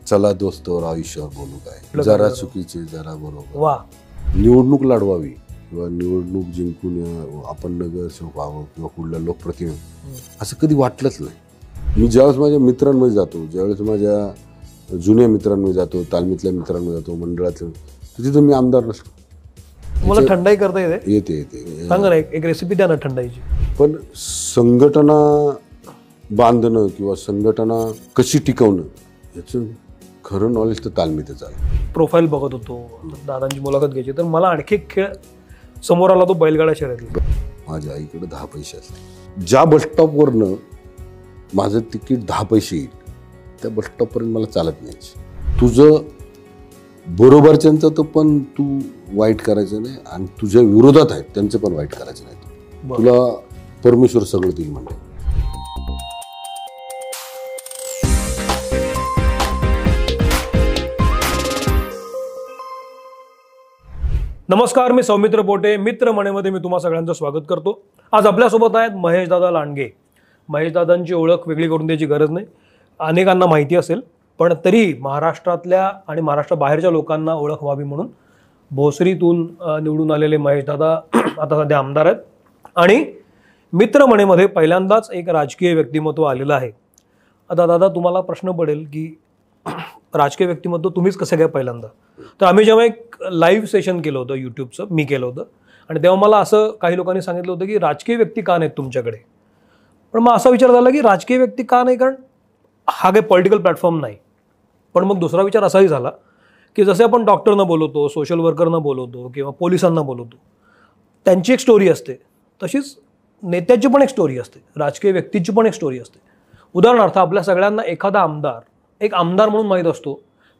चला दोस्तवर आयुष्यावर बोलू काय, जरा चुकीचे जरा बरोबर. वा. निवडणूक लढवावी किंवा निवडणूक जिंकून आपण नगरसेवक व्हावं किंवा कुठल्या लोकप्रतिनिधी असं कधी वाटलंच नाही. मी ज्यावेळेस माझ्या मित्रांमध्ये जातो, ज्यावेळेस माझ्या जुन्या मित्रांमध्ये जातो, तालमीतल्या मित्रांमध्ये जातो, मंडळातल्या, तिथं मी आमदार नसतो. मला थंडाई करता येते? येते. सांगा ना, एक रेसिपी द्या ना थंडाईची. पण संघटना बांधणं किंवा संघटना कशी टिकवणं याचं खरं नॉलेज तर तालमीतच आहे. प्रोफाईल बघत होतो, दादांची मुलाखत घ्यायची, तर मला आणखी एक खेळ समोर आला, तो बैलगाडा शर्यतीचा. माझ्या आईकडे 10 पैसे असते. ज्या बसस्टॉपवरनं माझं तिकीट 10 पैसे येईल त्या बसस्टॉपपर्यंत मला चालत नाही. तुझं बरोबरच्यांचं तर पण तू वाईट करायचं नाही आणि तुझ्या विरोधात आहेत त्यांचं पण वाईट करायचं नाही. तुला परमेश्वर सगळं देईल म्हणजे. नमस्कार, मी सौमित्र पोटे. मित्र म्हणेमध्ये मी तुम्हा सगळ्यांचं स्वागत करतो. आज आपल्यासोबत आहेत महेशदादा लांडगे. महेशदादांची ओळख वेगळी करून द्यायची गरज नाही, अनेकांना माहिती असेल, पण तरी महाराष्ट्रातल्या आणि महाराष्ट्राबाहेरच्या लोकांना ओळख व्हावी म्हणून भोसरीतून निवडून आलेले महेशदादा आता सध्या आमदार आहेत आणि मित्र म्हणेमध्ये पहिल्यांदाच एक राजकीय व्यक्तिमत्व आलेलं आहे. आता दादा, तुम्हाला प्रश्न पडेल की राजकीय व्यक्तिमत्व तुम्हीच कसं काय पहिल्यांदा? तर आम्ही जेव्हा एक लाईव्ह सेशन केलं होतं यूट्यूबचं, मी केलं होतं, आणि तेव्हा मला असं काही लोकांनी सांगितलं होतं की राजकीय व्यक्ती का नाहीत तुमच्याकडे. पण मग असा विचार झाला की राजकीय व्यक्ती का नाही, कारण हा काही पॉलिटिकल प्लॅटफॉर्म नाही. पण मग दुसरा विचार असाही झाला की जसे आपण डॉक्टरना बोलवतो, सोशल वर्करना बोलवतो किंवा पोलिसांना बोलवतो, त्यांची एक स्टोरी असते, तशीच नेत्याची पण एक स्टोरी असते, राजकीय व्यक्तीची पण एक स्टोरी असते. उदाहरणार्थ, आपल्या सगळ्यांना एखादा आमदार एक आमदार म्हणून माहीत असतो,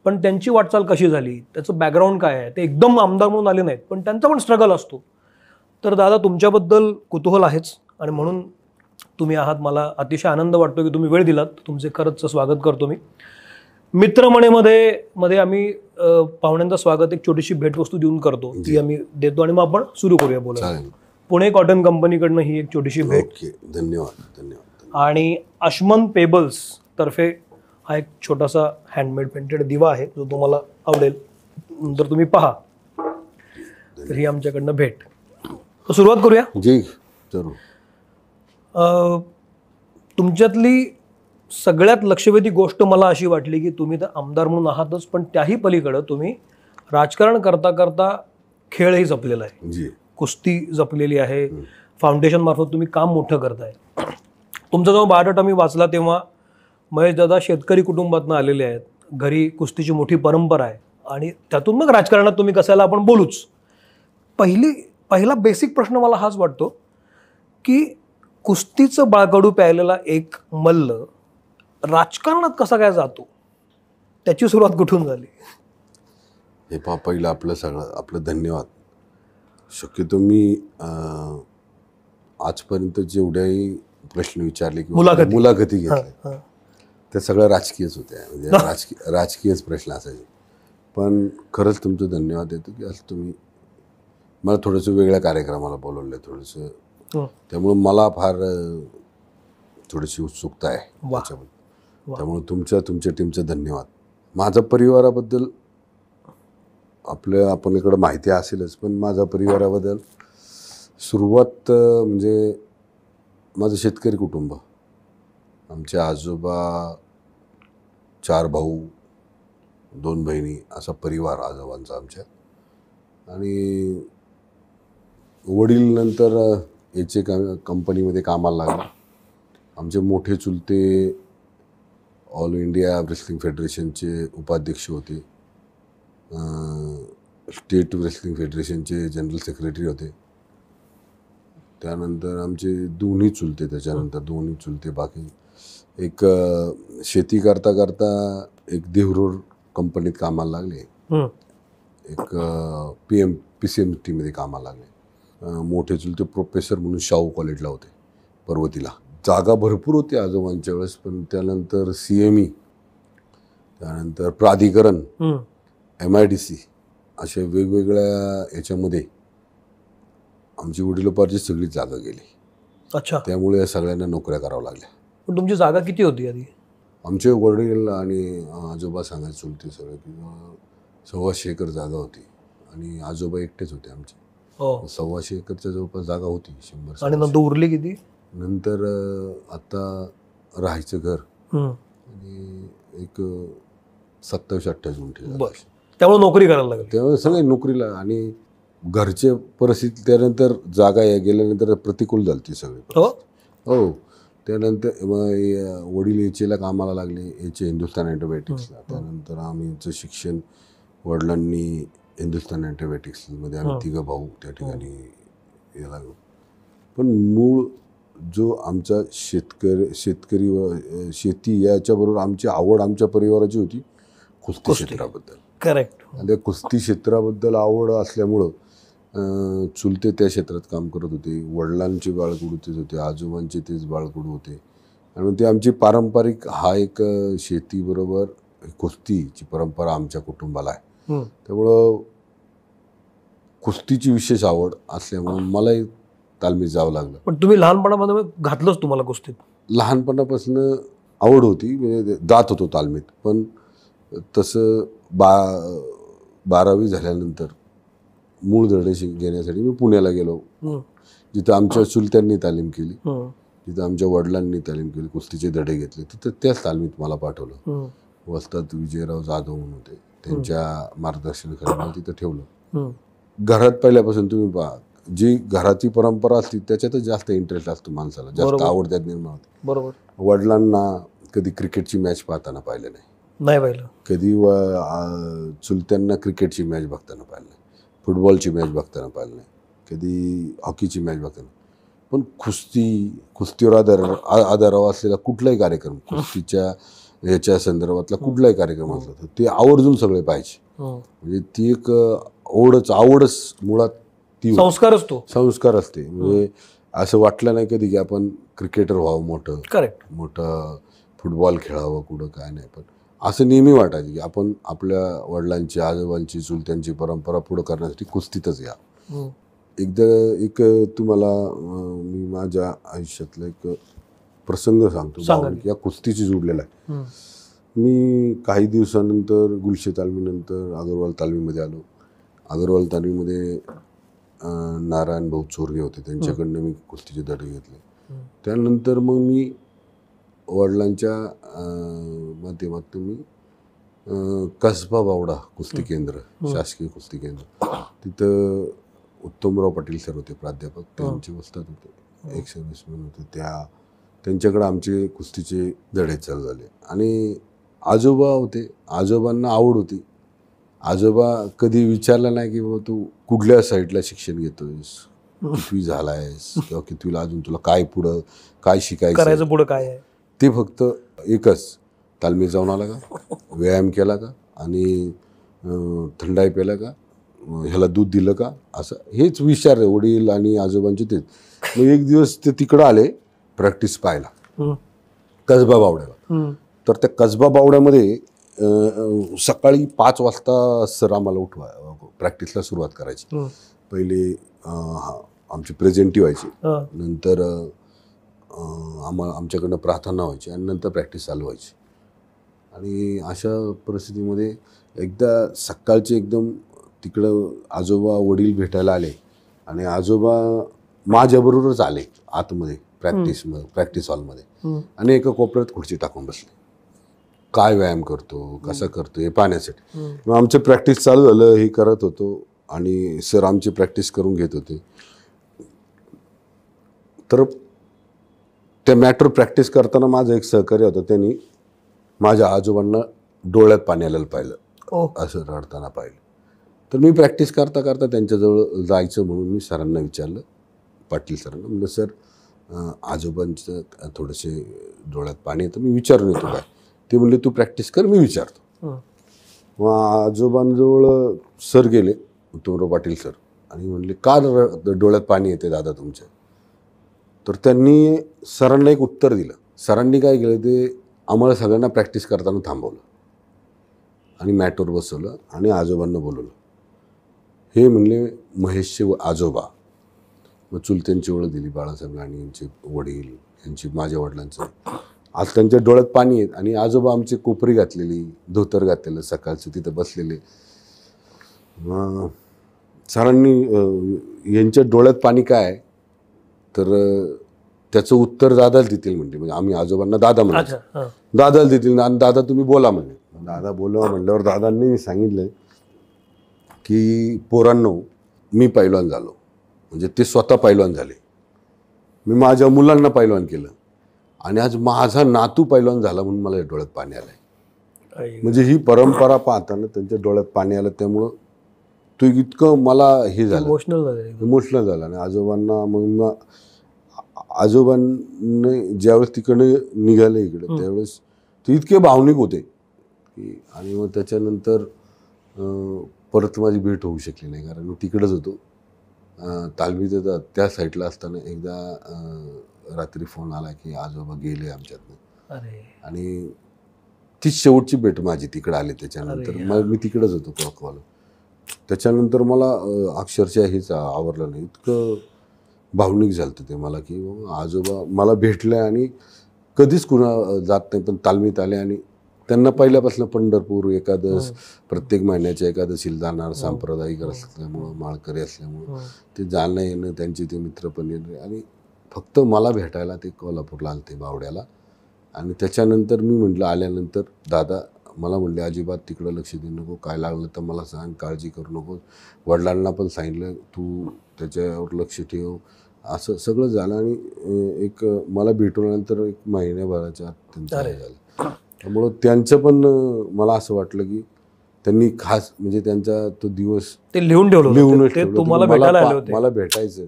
पण त्यांची वाटचाल कशी झाली, त्याचं बॅकग्राऊंड काय आहे, ते एकदम आमदार म्हणून आले नाहीत, पण त्यांचा पण स्ट्रगल असतो. तर दादा, तुमच्याबद्दल कुतूहल आहेच आणि म्हणून तुम्ही आहात. मला अतिशय आनंद वाटतो की तुम्ही वेळ दिलात. तुमचे खरंच स्वागत करतो मी. मित्रमणेमध्ये आम्ही पाहुण्यांचं स्वागत एक छोटीशी भेटवस्तू देऊन करतो, ती आम्ही देतो आणि मग आपण सुरू करूया बोलायला. पुणे कॉटन कंपनीकडनं ही एक छोटीशी भेट. धन्यवाद. आणि अश्मन पेबल्स तर्फे हा एक छोटासा हँडमेड पेंटेड दिवा आहे, जो तुम्हाला आवडेल, नंतर तुम्ही पहा. तर ही आमच्याकडनं भेट. तर सुरुवात करूया. जी जरूर. तुमच्यातली सगळ्यात लक्षवेधी गोष्ट मला अशी वाटली की तुम्ही तर आमदार म्हणून आहातच, पण त्याही पलीकडं तुम्ही राजकारण करता करता खेळही जपलेला आहे. जी. कुस्ती जपलेली आहे. फाउंडेशन मार्फत तुम्ही काम मोठं करताय. तुमचा जेव्हा बायोडाटा मी वाचला तेव्हा महेशदादा शेतकरी कुटुंबातून आलेले आहेत, घरी कुस्तीची मोठी परंपरा आहे आणि त्यातून मग राजकारणात तुम्ही कसायला आपण बोलूच. पहिला बेसिक प्रश्न मला हाच वाटतो की कुस्तीचं बाळकडू प्यायलेला एक मल्ल राजकारणात कसा काय जातो, त्याची सुरुवात कुठून झाली? हे पहिलं आपलं धन्यवाद. शक्यतो मी आजपर्यंत जेवढ्याही प्रश्न विचारले किंवा मुलाखती घेतल्या त्या सगळ्या राजकीयच होत्या, म्हणजे राजकीयच प्रश्न असायचे. पण खरंच तुमचं धन्यवाद देतो की असं तुम्ही मला थोडंसं वेगळ्या कार्यक्रमाला बोलवलं थोडंसं, त्यामुळे मला फार थोडीशी उत्सुकता आहे त्याच्याबद्दल. त्यामुळे तुमच्या टीमचं धन्यवाद. माझ्या परिवाराबद्दल आपण इकडं माहिती असेलच, पण माझ्या परिवाराबद्दल सुरुवात म्हणजे माझं शेतकरी कुटुंब. आमचे आजोबा, 4 भाऊ, 2 बहिणी, असा परिवार आजोबांचा आमच्या. आणि वडील नंतर याचे कंपनीमध्ये कामाला लागले. आमचे मोठे चुलते ऑल इंडिया रेसलिंग फेडरेशनचे उपाध्यक्ष होते, स्टेट रेसलिंग फेडरेशनचे जनरल सेक्रेटरी होते. त्यानंतर आमचे दोन्ही चुलते बाकी एक शेती करता करता एक देहरोड कंपनीत कामाला लागले, एक PCMT मध्ये कामाला लागले. मोठे चुलते प्रोफेसर म्हणून शाहू कॉलेजला होते पर्वतीला. जागा भरपूर होती आजोबांच्या वेळेस, पण त्यानंतर CME, त्यानंतर प्राधिकरण, MIDC अशा वेगवेगळ्या याच्यामध्ये आमची वडिलोपार्जित सगळी जागा गेली. अच्छा. त्यामुळे सगळ्यांना नोकऱ्या कराव्या लागल्या. पण तुमची जागा किती होती आधी? आमचे वडील आणि आजोबा सांगायचे चुलते सगळे की 125 एकर जागा होती आणि आजोबा एकटेच होते आमचे. हो 125 एकरच्या जवळपास जागा होती 100. आणि नंतर उरली किती? नंतर आता राहायचं घर हम्म. आणि एक 27-28 गुंठे झाले. बरं, त्यामुळे नोकरी करायला लागली. त्यामुळे सगळे नोकरीला आणि घरचे परिस्थिती त्यानंतर जागा गेल्यानंतर प्रतिकूल झाली ती सगळी. हो हो त्यानंतर वडील एचेला कामाला लागले, एचे हिंदुस्तान अँटिबायोटिक्सला. त्यानंतर आमचं शिक्षण वडिलांनी हिंदुस्तान अँटिबायोटिक्समध्ये आम्ही 3 भाऊ त्या ठिकाणी यायला लागलो. पण मूळ जो आमचा शेतकरी व शेती याच्याबरोबर आमची आवड आमच्या परिवाराची होती कुस्ती क्षेत्राबद्दल. करेक्ट. आणि त्या कुस्ती क्षेत्राबद्दल आवड असल्यामुळं चुलते त्या क्षेत्रात काम करत होते, वडिलांचे बाळकडू तेच होते, आजोबांचे तेच बाळकडू होते. आणि ते आमची पारंपरिक हा एक शेतीबरोबर कुस्तीची परंपरा आमच्या कुटुंबाला आहे. त्यामुळं कुस्तीची विशेष आवड असल्यामुळे मलाही तालमीत जावं लागलं. पण तुम्ही लहानपणामध्ये घातलंच तुम्हाला कुस्तीत? लहानपणापासून आवड होती, म्हणजे जात होतो तालमीत. पण तसं 12वी झाल्यानंतर मूळ धडे घेण्यासाठी मी पुण्याला गेलो, जिथं आमच्या चुलत्यांनी तालीम केली, जिथं आमच्या वडिलांनी तालीम केली, कुस्तीचे धडे घेतले. तिथं त्याच तालमीत मला पाठवलं. वस्ताद विजयराव जाधव म्हणून होते, त्यांच्या मार्गदर्शनाखाली मला तिथं ठेवलं. घरात पहिल्यापासून तुम्ही पहा, जी घराची परंपरा असते त्याच्यातच जास्त इंटरेस्ट असतो माणसाला, जास्त आवड त्यात निर्माण होते. बरोबर. वडिलांना कधी क्रिकेटची मॅच पाहताना पाहिलं नाही पाहिलं, कधी चुलत्यांना क्रिकेटची मॅच बघताना पाहिलं नाही, फुटबॉलची मॅच बघताना पाहिलं नाही, कधी हॉकीची मॅच बघताना. पण कुस्तीवर आधारावर असलेला कुठलाही कार्यक्रम, कुस्तीच्या याच्या संदर्भातला कुठलाही कार्यक्रम असला तर ते आवर्जून सगळे पाहिजे. म्हणजे ती एक आवडच मुळात ती संस्कार असते. म्हणजे असं वाटलं नाही कधी की आपण क्रिकेटर व्हावं, मोठं फुटबॉल खेळावं कुठं, काय नाही. पण असं नेहमी वाटायचं की आपण आपल्या वडिलांची, आजोबांची, चुलत्यांची परंपरा पुढं करण्यासाठी कुस्तीतच या. एकदा एक तुम्हाला मी माझ्या आयुष्यातला एक प्रसंग सांगतो, या कुस्तीची जोडलेला आहे. मी काही दिवसानंतर गुलशे तालमीनंतर अगरवाल तालमीमध्ये आलो. अगरवाल तालमीमध्ये नारायण भाऊ चोरगे होते, त्यांच्याकडनं मी कुस्तीचे धडे घेतले. त्यानंतर मग मी वडिलांच्या माध्यमातून मी कसबा बावडा कुस्ती केंद्र, शासकीय कुस्ती केंद्र, तिथं उत्तमराव पाटील सर होते प्राध्यापक, त्यांचे वस्ताद होते, एक सर्व्हिसमॅन होते. त्यांच्याकडे आमचे कुस्तीचे धडे चालू झाले. आणि आजोबा होते, आजोबांना आवड होती. आजोबा कधी विचारलं नाही की बाबा तू कुठल्या साईडला शिक्षण घेतोयस, कितवी झालायस, किंवा कितवीला अजून तुला काय पुढं काय शिकायचं, पुढं काय आहे. ते फक्त एकच, तालमीत जाऊन आला का, व्यायाम केला का, आणि थंडाई प्याला का, ह्याला दूध दिलं का, असं हेच विचार वडील आणि आजोबांचे तेच. मग एक दिवस ते तिकडं आले प्रॅक्टिस पाहायला कसबा बावड्याला. तर त्या कसबा बावड्यामध्ये सकाळी 5 वाजता सर आम्हाला प्रॅक्टिसला सुरुवात करायची. पहिले आमची प्रेझेंटी व्हायची, नंतर आमच्याकडनं प्रार्थना व्हायची आणि नंतर प्रॅक्टिस चालू व्हायची. आणि अशा परिस्थितीमध्ये एकदा सकाळचे एकदम तिकडं आजोबा वडील भेटायला आले आणि आजोबा माझ्याबरोबरच आले आतमध्ये प्रॅक्टिस हॉलमध्ये, आणि एका कोपऱ्यात खुर्ची टाकून बसले. काय व्यायाम करतो, कसा करतो हे पाहण्यासाठी. मग आमचं प्रॅक्टिस चालू झालं, हे करत होतो आणि सर आमची प्रॅक्टिस करून घेत होते. तर त्या मॅटर प्रॅक्टिस करताना माझं एक सहकार्य होतं, त्यांनी माझ्या आजोबांना डोळ्यात पाणी आलेलं पाहिलं, असं रडताना पाहिलं. तर मी प्रॅक्टिस करता करता त्यांच्याजवळ जायचं म्हणून मी सरांना विचारलं, पाटील सरांना, म्हणलं सर आजोबांचं थोडेसे डोळ्यात पाणी येतं, मी विचारून येतो काय. ते म्हणले तू प्रॅक्टिस कर, मी विचारतो. मग आजोबांजवळ सर गेले, उत्तमराव पाटील सर, आणि म्हणले का डोळ्यात पाणी येते दादा तुमच्या. तर त्यांनी सरांना एक उत्तर दिलं. सरांनी काय केलं, ते आम्हाला सगळ्यांना प्रॅक्टिस करताना थांबवलं आणि मॅटवर बसवलं आणि आजोबांना बोलवलं. हे म्हणले महेशचे आजोबा. मग चुलत्यांची ओळख दिली, बाळासाहेब लांडगे यांचे वडील, यांची माझ्या वडिलांचं. आज त्यांच्या डोळ्यात पाणी आहेत. आणि आजोबा आमचे कोपरी घातलेली, धोतर घातलेलं, सकाळचं तिथं बसलेले. सरांनी यांच्या डोळ्यात पाणी काय तर त्याचं उत्तर दादाला देतील म्हणजे आम्ही आजोबांना दादा म्हणायचो. दादाला देतील आणि दादा तुम्ही बोला म्हणे. दादा बोला म्हणल्यावर दादांनी सांगितलं की पोरांनो, मी पैलवान झालो. म्हणजे ते स्वतः पैलवान झाले. मी माझ्या मुलांना पैलवान केलं आणि आज माझा नातू पैलवान झाला म्हणून मला डोळ्यात पाणी आलंय. म्हणजे ही परंपरा पाहताना त्यांच्या डोळ्यात पाणी आलं. त्यामुळं तो इतकं मला हे झालं, इमोशनल झालं. आणि आजोबांना मग आजोबांनी ज्यावेळेस तिकडे निघाले इकडे त्यावेळेस ते इतके भावनिक होते की. आणि मग त्याच्यानंतर परत माझी भेट होऊ शकली नाही कारण मी तिकडेच होतो. तालमीचं त्या साईडला असताना एकदा रात्री फोन आला की आजोबा गेले आमच्यातनं. आणि ती शेवटची भेट माझी तिकडे आली. त्याच्यानंतर मग मी तिकडेच होतो क्लॉकवाला. त्याच्यानंतर मला अक्षरशः हेच आवडलं नाही. इतकं भावनिक झालं ते मला की आजोबा मला भेटले आणि कधीच कुणा जात नाही पण तालमीत आले. आणि त्यांना पहिल्यापासून पंढरपूर एकादश प्रत्येक महिन्याच्या एकादशीला जाणार, सांप्रदायिक असल्यामुळं, माळकरी असल्यामुळं ते जाणं येणं, त्यांचे ते मित्र पण येणं. आणि फक्त मला भेटायला ते कोल्हापूरला आले ते बावड्याला. आणि त्याच्यानंतर मी म्हटलं आल्यानंतर दादा मला म्हणले अजिबात तिकडं लक्ष देऊ नको, काय लागलं तर मला सांग, काळजी करू नको. वडिलांना पण सांगितलं तू त्याच्यावर लक्ष ठेव. असं सगळं झालं. आणि एक मला भेटून आल्यानंतर एक महिन्याभराच्या आत त्यांचं हे झालं. त्यामुळं त्यांचं पण मला असं वाटलं की त्यांनी खास म्हणजे त्यांचा तो दिवस ते लिहून ठेवलं, मला भेटायचं.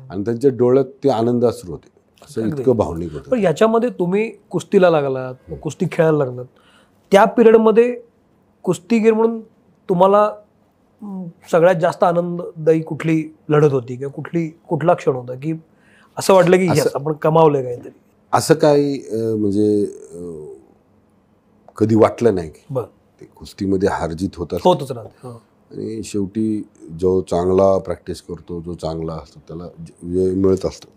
आणि त्यांच्या डोळ्यात ते आनंद अश्रू होते. असं इतकं भावनिक होतं. पण याच्यामध्ये तुम्ही कुस्तीला लागलात, कुस्ती खेळायला लागलात, त्या पिरियडमध्ये कुस्तीगीर म्हणून तुम्हाला सगळ्यात जास्त आनंददायी कुठली लढत होती किंवा कुठला क्षण होता की असं वाटलं की आपण कमावलंय काहीतरी? असं काही म्हणजे कधी वाटलं नाही की ते कुस्तीमध्ये हारजीत होतच राहते. आणि शेवटी जो चांगला प्रॅक्टिस करतो, जो चांगला असतो त्याला वेळ मिळत असतो.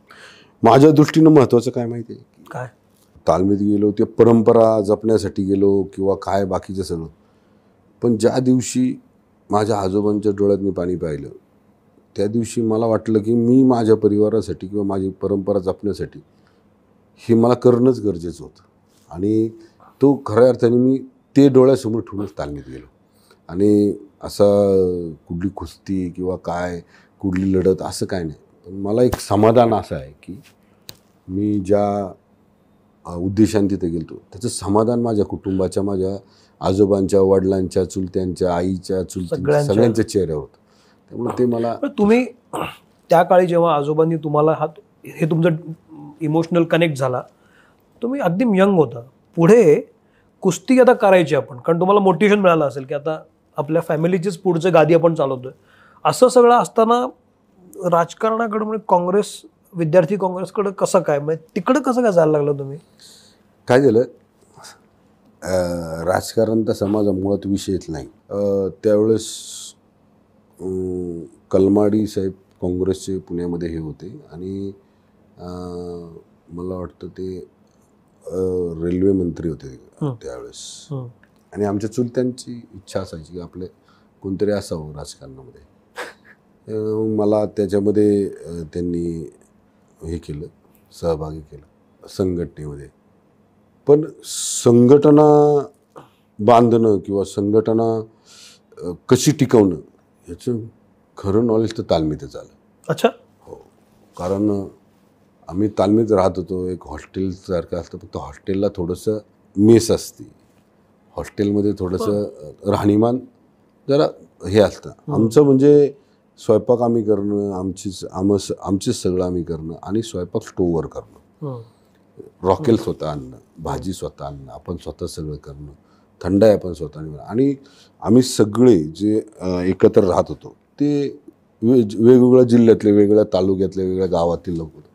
माझ्या दृष्टीनं महत्त्वाचं काय माहिती आहे? काय? तालमीत गेलो ते परंपरा जपण्यासाठी गेलो किंवा काय बाकीचं सगळं. पण ज्या दिवशी माझ्या आजोबांच्या डोळ्यात मी पाणी पाहिलं त्या दिवशी मला वाटलं की मी माझ्या परिवारासाठी किंवा माझी परंपरा जपण्यासाठी हे मला करणंच गरजेचं होतं. आणि तो खऱ्या अर्थाने मी ते डोळ्यासमोर ठेवूनच तालमीत गेलो. आणि असा कुठली कुस्ती किंवा काय कुठली लढत असं काय नाही. पण मला एक समाधान असं आहे की मी ज्या उद्देशाने तिथे गेलो त्याचं समाधान माझ्या कुटुंबाच्या, माझ्या आजोबांच्या, वडिलांच्या, चुलत्यांच्या, आईच्या, चुलत्यांच्या सगळ्यांच्या चेहऱ्यावर होतं. त्यामुळे ते मला. तुम्ही त्या काळी जेव्हा आजोबांनी तुम्हाला हे तुमचं इमोशनल कनेक्ट झाला, तुम्ही अगदी यंग होता. पुढे कुस्ती आता करायची आपण, कारण तुम्हाला मोटिवेशन मिळालं असेल की आता आपल्या फॅमिलीचीच पुढचं गादी आपण चालवतोय. असं सगळं असताना राजकारणाकडे म्हणजे काँग्रेस, विद्यार्थी काँग्रेसकडे कसं काय, म्हणजे तिकडं कसं काय जायला लागलं तुम्ही? काय झालं, राजकारण तर समाजा मुळात विषयच नाही. त्यावेळेस कलमाडी साहेब काँग्रेसचे पुण्यामध्ये हे होते आणि मला वाटतं ते रेल्वे मंत्री होते त्यावेळेस. आणि आमच्या चुलत्यांची इच्छा असायची की आपले कोणतरी असावं राजकारणामध्ये. मला त्याच्यामध्ये त्यांनी हे केलं, सहभागी केलं संघटनेमध्ये. पण संघटना बांधणं किंवा संघटना कशी टिकवणं याचं खरं नॉलेज तर तालमीतच आलं. अच्छा. हो, कारण आम्ही तालमीत राहत होतो. एक हॉस्टेलसारखं असतं, फक्त हॉस्टेलला थोडंसं मेस असते. हॉस्टेलमध्ये थोडंसं राहणीमान जरा हे असतं. आमचं म्हणजे स्वयंपाक आम्ही करणं, आमचीच सगळं आम्ही करणं आणि स्वयंपाक स्टोववर करणं. रॉकेल स्वतः आणणं, भाजी स्वतः आणणं, आपण स्वतः सगळं करणं, थंडाई आपण स्वतः आणणं. आणि आम्ही सगळे जे एकत्र राहत होतो ते वेगवेगळ्या जिल्ह्यातले, वेगवेगळ्या तालुक्यातले, वेगवेगळ्या गावातील लोक होते.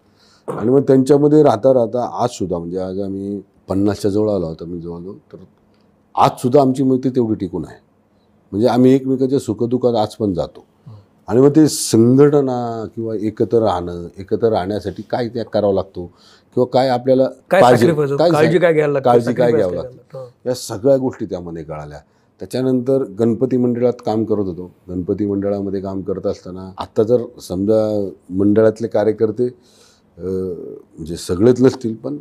आणि मग त्यांच्यामध्ये राहता राहता आजसुद्धा म्हणजे आज आम्ही 50च्या जवळ आलो होतो मी जवळजवळ. तर आजसुद्धा आमची मैत्री तेवढी टिकून आहे. म्हणजे आम्ही एकमेकाच्या सुखदुःखात आज पण जातो. आणि मग ते संघटना किंवा एकत्र राहणं, एकत्र राहण्यासाठी काय त्याग करावा लागतो किंवा काय आपल्याला काय पाहिजे, sacrifice, काळजी काय घ्यायला लागते, काळजी काय sacrifice घ्यावं काय लागतं, घ्यायला लागतं. या सगळ्या गोष्टी त्यामध्ये कळाल्या. त्याच्यानंतर गणपती मंडळात काम करत होतो. गणपती मंडळामध्ये काम करत असताना आता जर समजा मंडळातले कार्यकर्ते म्हणजे सगळेच नसतील, पण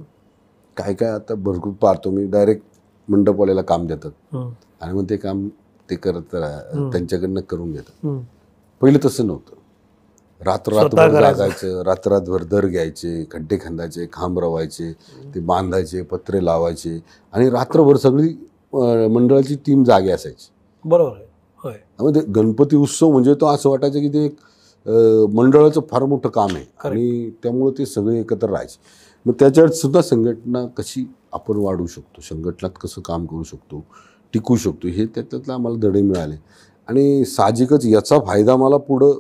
काय काय आता भरपूर पाहतो मी, डायरेक्ट मंडपवाल्याला काम देतात आणि मग ते काम ते करत त्यांच्याकडनं करून घेतात. पहिलं तसं नव्हतं. रात्रभर जागायचं, रात्रभर दर घ्यायचे, खड्डे खांदायचे, खांब रवायचे, ते बांधायचे, पत्रे लावायचे आणि रात्रभर सगळी मंडळाची टीम जागी असायची. बरोबर आहे. होय. त्यामुळे ते गणपती उत्सव म्हणजे तो असं वाटायचं की ते एक मंडळाचं फार मोठं काम आहे आणि त्यामुळे ते सगळे एकत्र राहायचे. मग त्याच्यात सुद्धा संघटना कशी आपण वाढवू शकतो, संघटनात कसं काम करू शकतो, टिकू शकतो, हे त्याच्यातलं आम्हाला धडे मिळाले. आणि साहजिकच याचा फायदा मला पुढं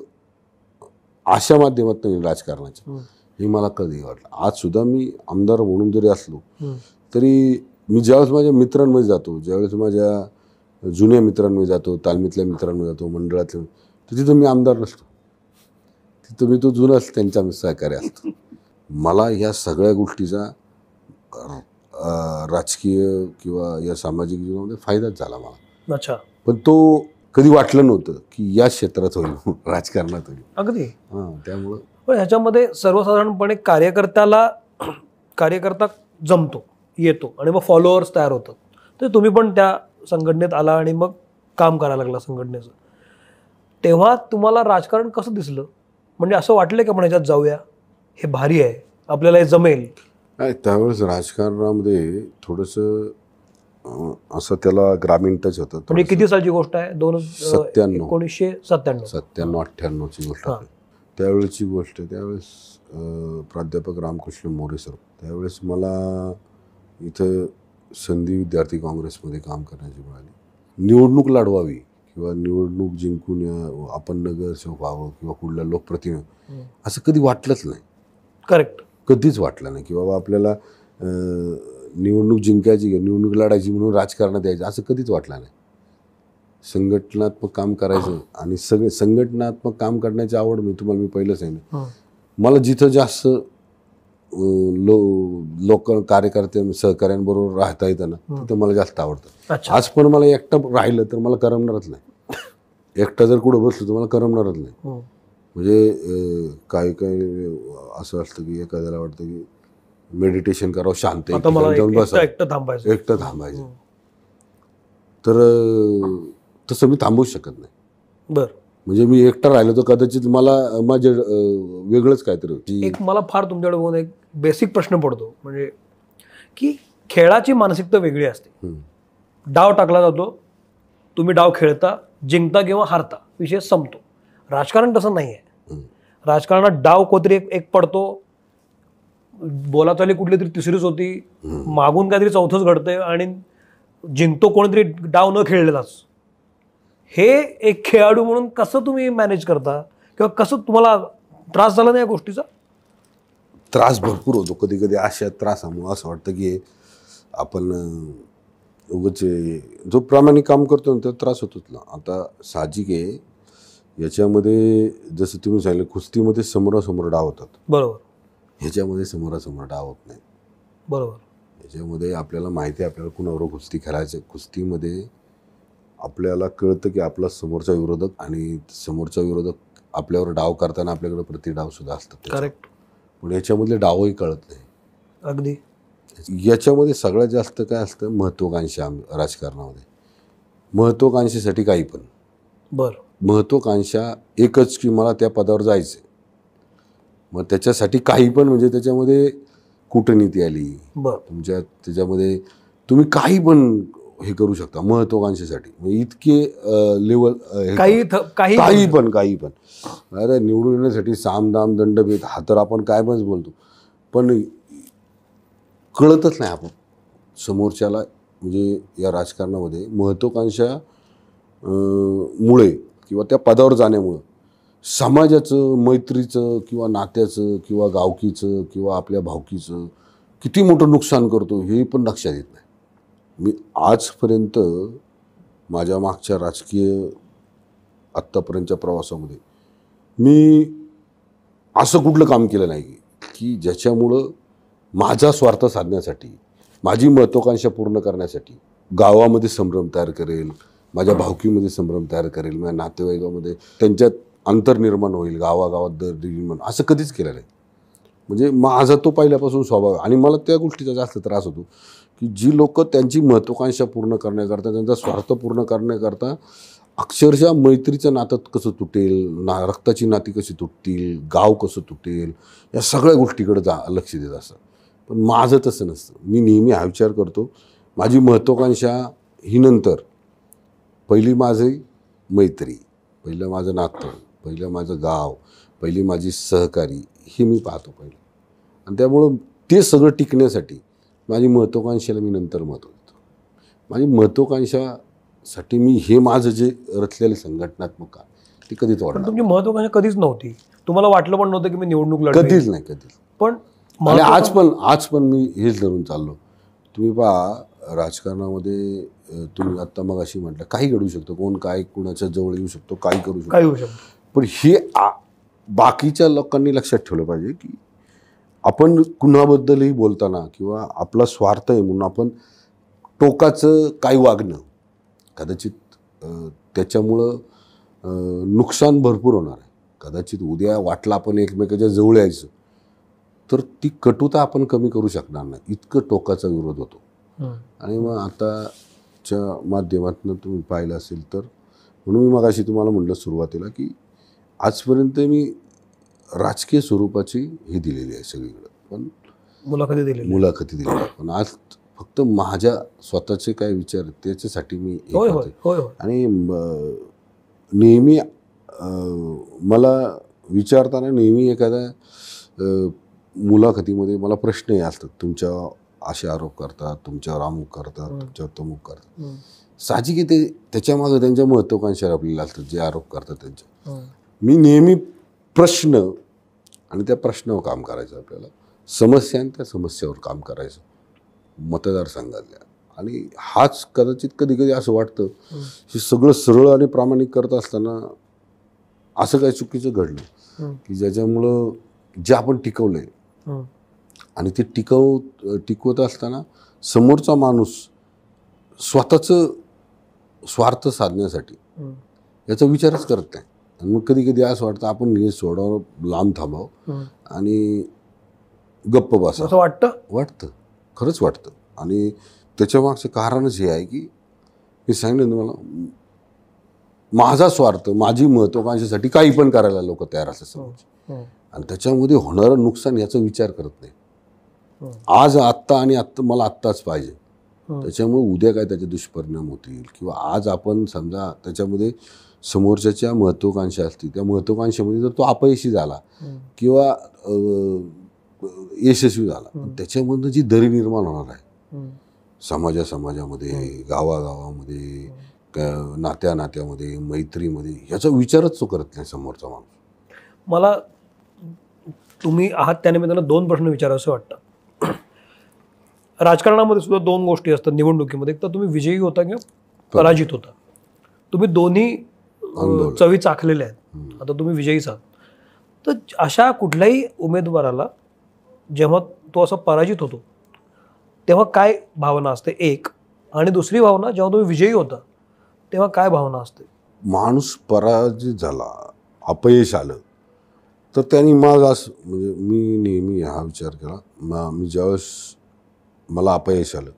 अशा माध्यमातून राजकारणाच्या हे मला कधी वाटलं. आज सुद्धा मी आमदार म्हणून जरी असलो तरी मी ज्यावेळेस माझ्या मित्रांमध्ये जातो, ज्यावेळेस माझ्या जुन्या मित्रांमध्ये जातो, तालमीतल्या मित्रांमध्ये जातो, मंडळातल्या, तर तिथं मी आमदार नसतो, तिथं मी तो जुनाच त्यांचा सहकार्य असतो. मला ह्या सगळ्या गोष्टीचा राजकीय किंवा या सामाजिक जीवनामध्ये फायदाच झाला मला. अच्छा. पण तो कधी वाटलं नव्हतं की या क्षेत्रात होईल, राजकारणात होईल. अगदी. त्यामुळं पण ह्याच्यामध्ये सर्वसाधारणपणे कार्यकर्ता जमतो, येतो आणि मग फॉलोअर्स तयार होतात. तर तुम्ही पण त्या संघटनेत आला आणि मग काम करायला लागला संघटनेचं. तेव्हा तुम्हाला राजकारण कसं दिसलं? म्हणजे असं वाटलं की आपण ह्याच्यात जाऊया, हे भारी आहे, आपल्याला हे जमेल? नाही, त्यावेळेस राजकारणामध्ये थोडंसं असं त्याला ग्रामीण टच होतं. म्हणजे किती सालची गोष्ट आहे? 1997. 1997-98ची गोष्ट आहे. त्यावेळेची गोष्ट. त्यावेळेस प्राध्यापक रामकृष्ण मोरे सर, त्यावेळेस मला इथं संधी विद्यार्थी काँग्रेसमध्ये काम करण्याची मिळाली. निवडणूक लढवावी किंवा निवडणूक जिंकून आपण नगरसेवक व्हावं किंवा कुठल्या लोकप्रतिनिधी असं कधी वाटलंच नाही. करेक्ट. कधीच वाटलं नाही की बाबा आपल्याला निवडणूक जिंकायची, निवडणूक लढायची म्हणून राजकारणात यायचं, असं कधीच वाटलं नाही. संघटनात्मक काम करायचं आणि सगळे संघटनात्मक काम करण्याची आवड. मी पहिलं सांगितलं, मला जिथं जास्त लोक कार्यकर्ते सहकाऱ्यांबरोबर राहता येतं ना, तिथं मला जास्त आवडतं. आज पण मला एकटं राहिलं तर मला करमणारच नाही. एकटा जर कुठं बसलो तर मला करमणारच नाही. म्हणजे काही काही असं असतं की एखाद्याला वाटतं की मेडिटेशन करावं, शांत एकटं थांबायचं, तर तसं मी थांबवू शकत नाही. बरं. म्हणजे मी एकटा राहिलो तर कदाचित मला माझे वेगळंच काहीतरी. एक मला फार तुमच्याकडे बघून एक बेसिक प्रश्न पडतो, म्हणजे की खेळाची मानसिकता वेगळी असते. डाव टाकला जातो, तुम्ही डाव खेळता, जिंकता किंवा हारता, विषय संपतो. राजकारण तसं नाही आहे. राजकारणात डाव कोणतरी एक पडतो, बोलाचाली कुठली तरी तिसरीच होती, मागून काहीतरी चौथंच घडतंय आणि जिंकतो कोणीतरी डाव न खेळलेलाच. हे एक खेळाडू म्हणून कसं तुम्ही मॅनेज करता किंवा कसं तुम्हाला त्रास झाला नाही या गोष्टीचा? त्रास भरपूर होतो. कधी कधी अशा त्रासामुळे असं वाटतं की आपण उगाच जो प्रामाणिक काम करतो ना तो त्रास होतोच ना. आता साहजिक आहे याच्यामध्ये, जसं तुम्ही सांगितलं, कुस्तीमध्ये समोरासमोर डाव होतात. बरोबर. ह्याच्यामध्ये समोरासमोर डाव होत नाही. बरोबर. ह्याच्यामध्ये आपल्याला माहिती आहे आपल्याला कुणावर कुस्ती खेळायचं. कुस्तीमध्ये आपल्याला कळतं की आपला समोरचा विरोधक आणि समोरचा विरोधक आपल्यावर डाव करताना आपल्याकडे प्रतिडाव सुद्धा असतात. करेक्ट. पण याच्यामधले डावही कळत नाही. अगदी. याच्यामध्ये सगळ्यात जास्त काय असतं, महत्त्वाकांक्षा. राजकारणामध्ये महत्त्वाकांक्षेसाठी काही पण. बरं. महत्त्वाकांक्षा एकच की मला त्या पदावर जायचं. मग त्याच्यासाठी काही पण, म्हणजे त्याच्यामध्ये कूटनीती आली तुमच्या, त्याच्यामध्ये तुम्ही काही पण हे करू शकता महत्त्वाकांक्षेसाठी. म्हणजे इतके लेवल काही पण अरे निवडून येण्यासाठी सामदाम दंडभेद हा तर आपण काय पण बोलतो, पण कळतच नाही आपण समोरच्याला. म्हणजे या राजकारणामध्ये महत्त्वाकांक्षा मुळे किंवा त्या पदावर जाण्यामुळं समाजाचं, मैत्रीचं किंवा नात्याचं किंवा गावकीचं किंवा आपल्या भावकीचं किती मोठं नुकसान करतो हे पण लक्षात येत नाही. मी आजपर्यंत माझ्या मागच्या राजकीय आत्तापर्यंतच्या प्रवासामध्ये मी असं कुठलं काम केलं नाही की ज्याच्यामुळं माझा स्वार्थ साधण्यासाठी, माझी महत्त्वाकांक्षा पूर्ण करण्यासाठी गावामध्ये संभ्रम तयार करेल, माझ्या भावकीमध्ये संभ्रम तयार करेल, माझ्या नातेवाईकामध्ये त्यांच्यात अंतर निर्माण होईल, गावागावात दर निर्माण, असं कधीच केलं नाही. म्हणजे माझा तो पहिल्यापासून स्वभाव. आणि मला त्या गोष्टीचा जास्त त्रास होतो की जी लोक त्यांची महत्त्वाकांक्षा पूर्ण करण्याकरता, त्यांचा स्वार्थ पूर्ण करण्याकरता अक्षरशः मैत्रीचं नातं कसं तुटेल, रक्ताची नाती कशी तुटतील, गाव कसं तुटेल, या सगळ्या गोष्टीकडे लक्ष देत असतं. पण माझं तसं नसतं. मी नेहमी हा विचार करतो, माझी महत्त्वाकांक्षा ही नंतर, पहिली माझी मैत्री, पहिलं माझं नातं, पहिलं माझं गाव, पहिली माझी सहकारी, हे मी पाहतो पहिलं. आणि त्यामुळं ते सगळं टिकण्यासाठी माझी महत्त्वाकांक्षेला मी नंतर महत्त्व देतो. माझी महत्त्वाकांक्षासाठी मी हे माझं जे रचलेलं संघटनात्मक काम, ते कधीच वाढलं. तुमची महत्त्वाकांक्षा कधीच नव्हती, तुम्हाला वाटलं पण नव्हतं की मी निवडणूक लढवेन? कधीच नाही, कधीच. पण आणि आज पण मी हेच धरून चाललो. तुम्ही पहा, राजकारणामध्ये तुम्ही आत्ता मग अशी म्हटलं, काही घडू शकतं, कोण काय कुणाच्या जवळ येऊ शकतो, काही करू शकतो, काय होऊ शकतं. पण हे बाकीच्या लोकांनी लक्षात ठेवलं पाहिजे की आपण कुणाबद्दलही बोलताना किंवा आपला स्वार्थ आहे म्हणून आपण टोकाचं काही वागणं, कदाचित त्याच्यामुळं नुकसान भरपूर होणार आहे. कदाचित उद्या वाटलं आपण एकमेकाच्या जवळ यायचं तर ती कटुता आपण कमी करू शकणार नाही, इतकं टोकाचा विरोध होतो. आणि मग आताच्या माध्यमातून तुम्ही पाहिलं असेल तर, म्हणून मी मगाशी तुम्हाला म्हटलं सुरुवातीला की आजपर्यंत मी राजकीय स्वरूपाची ही दिलेली आहे सगळीकडे, पण मुलाखती दिलेली, पण आज फक्त माझ्या स्वतःचे काय विचार त्याच्यासाठी मी आणि नेहमी मला विचारताना नेहमी एखाद्या मुलाखतीमध्ये मला प्रश्न हे असतात, तुमच्या असे आरोप करतात, तुमच्यावर अमुक करतात, तुमच्यावर तमुक करतात. साहजिक आहे, ते त्याच्यामागं त्यांच्या महत्त्वाकांक्षा आपल्याला असतात जे आरोप करतात त्यांच्या. मी नेहमी प्रश्न आणि त्या प्रश्नावर काम करायचं, आपल्याला समस्या आणि त्या समस्येवर काम करायचं मतदारसंघातल्या. आणि हाच कदाचित कधी कधी असं वाटतं हे सगळं सरळ आणि प्रामाणिक करत असताना असं काही चुकीचं घडलं की ज्याच्यामुळं जे आपण टिकवलं आहे आणि ते टिकवत असताना समोरचा माणूस स्वतःचं स्वार्थ साधण्यासाठी याचा विचारच करत नाही. आणि मग कधी कधी असं वाटतं आपण हे सोडावं, लांब थांबावं आणि गप्प बसा, असं वाटतं, खरंच वाटतं. आणि त्याच्यामागचं कारणच हे आहे की मी सांगितलं तुम्हाला, माझा स्वार्थ, माझी महत्त्वाकांक्षेसाठी काही पण करायला लोक तयार असतात समोर, आणि त्याच्यामध्ये होणारं नुकसान याचा विचार करत नाही. आज आत्ता आणि आत्ता मला आत्ताच पाहिजे, त्याच्यामुळे उद्या काय त्याचे दुष्परिणाम होतील, किंवा आज आपण समजा त्याच्यामध्ये समोरच्याच्या महत्त्वाकांक्षा असतील, त्या महत्त्वाकांक्षेमध्ये जर तो अपयशी झाला किंवा यशस्वी झाला, त्याच्यामधनं जी दरी निर्माण होणार आहे समाजामध्ये, गावागावामध्ये, नात्यामध्ये, मैत्रीमध्ये, याचा विचारच तो करत नाही समोरचा माणूस. मला तुम्ही आहात त्यानिमित्तानं दोन प्रश्न विचारावंसं वाटतं. राजकारणामध्ये सुद्धा दोन गोष्टी असतात निवडणुकीमध्ये, एक तर तुम्ही विजयी होता किंवा पराजित होता. तुम्ही दोन्ही चवी चाखलेल्या आहेत, आता तुम्ही विजयीच आहात. तर अशा कुठल्याही उमेदवाराला जेव्हा तो असा पराजित होतो तेव्हा काय भावना असते एक, आणि दुसरी भावना जेव्हा तुम्ही विजयी होता तेव्हा काय भावना असते? माणूस पराजित झाला, अपयश आलं तर त्यांनी मग असं, म्हणजे मी नेहमी हा विचार केला, मी ज्यावेळेस मला अपयश आलं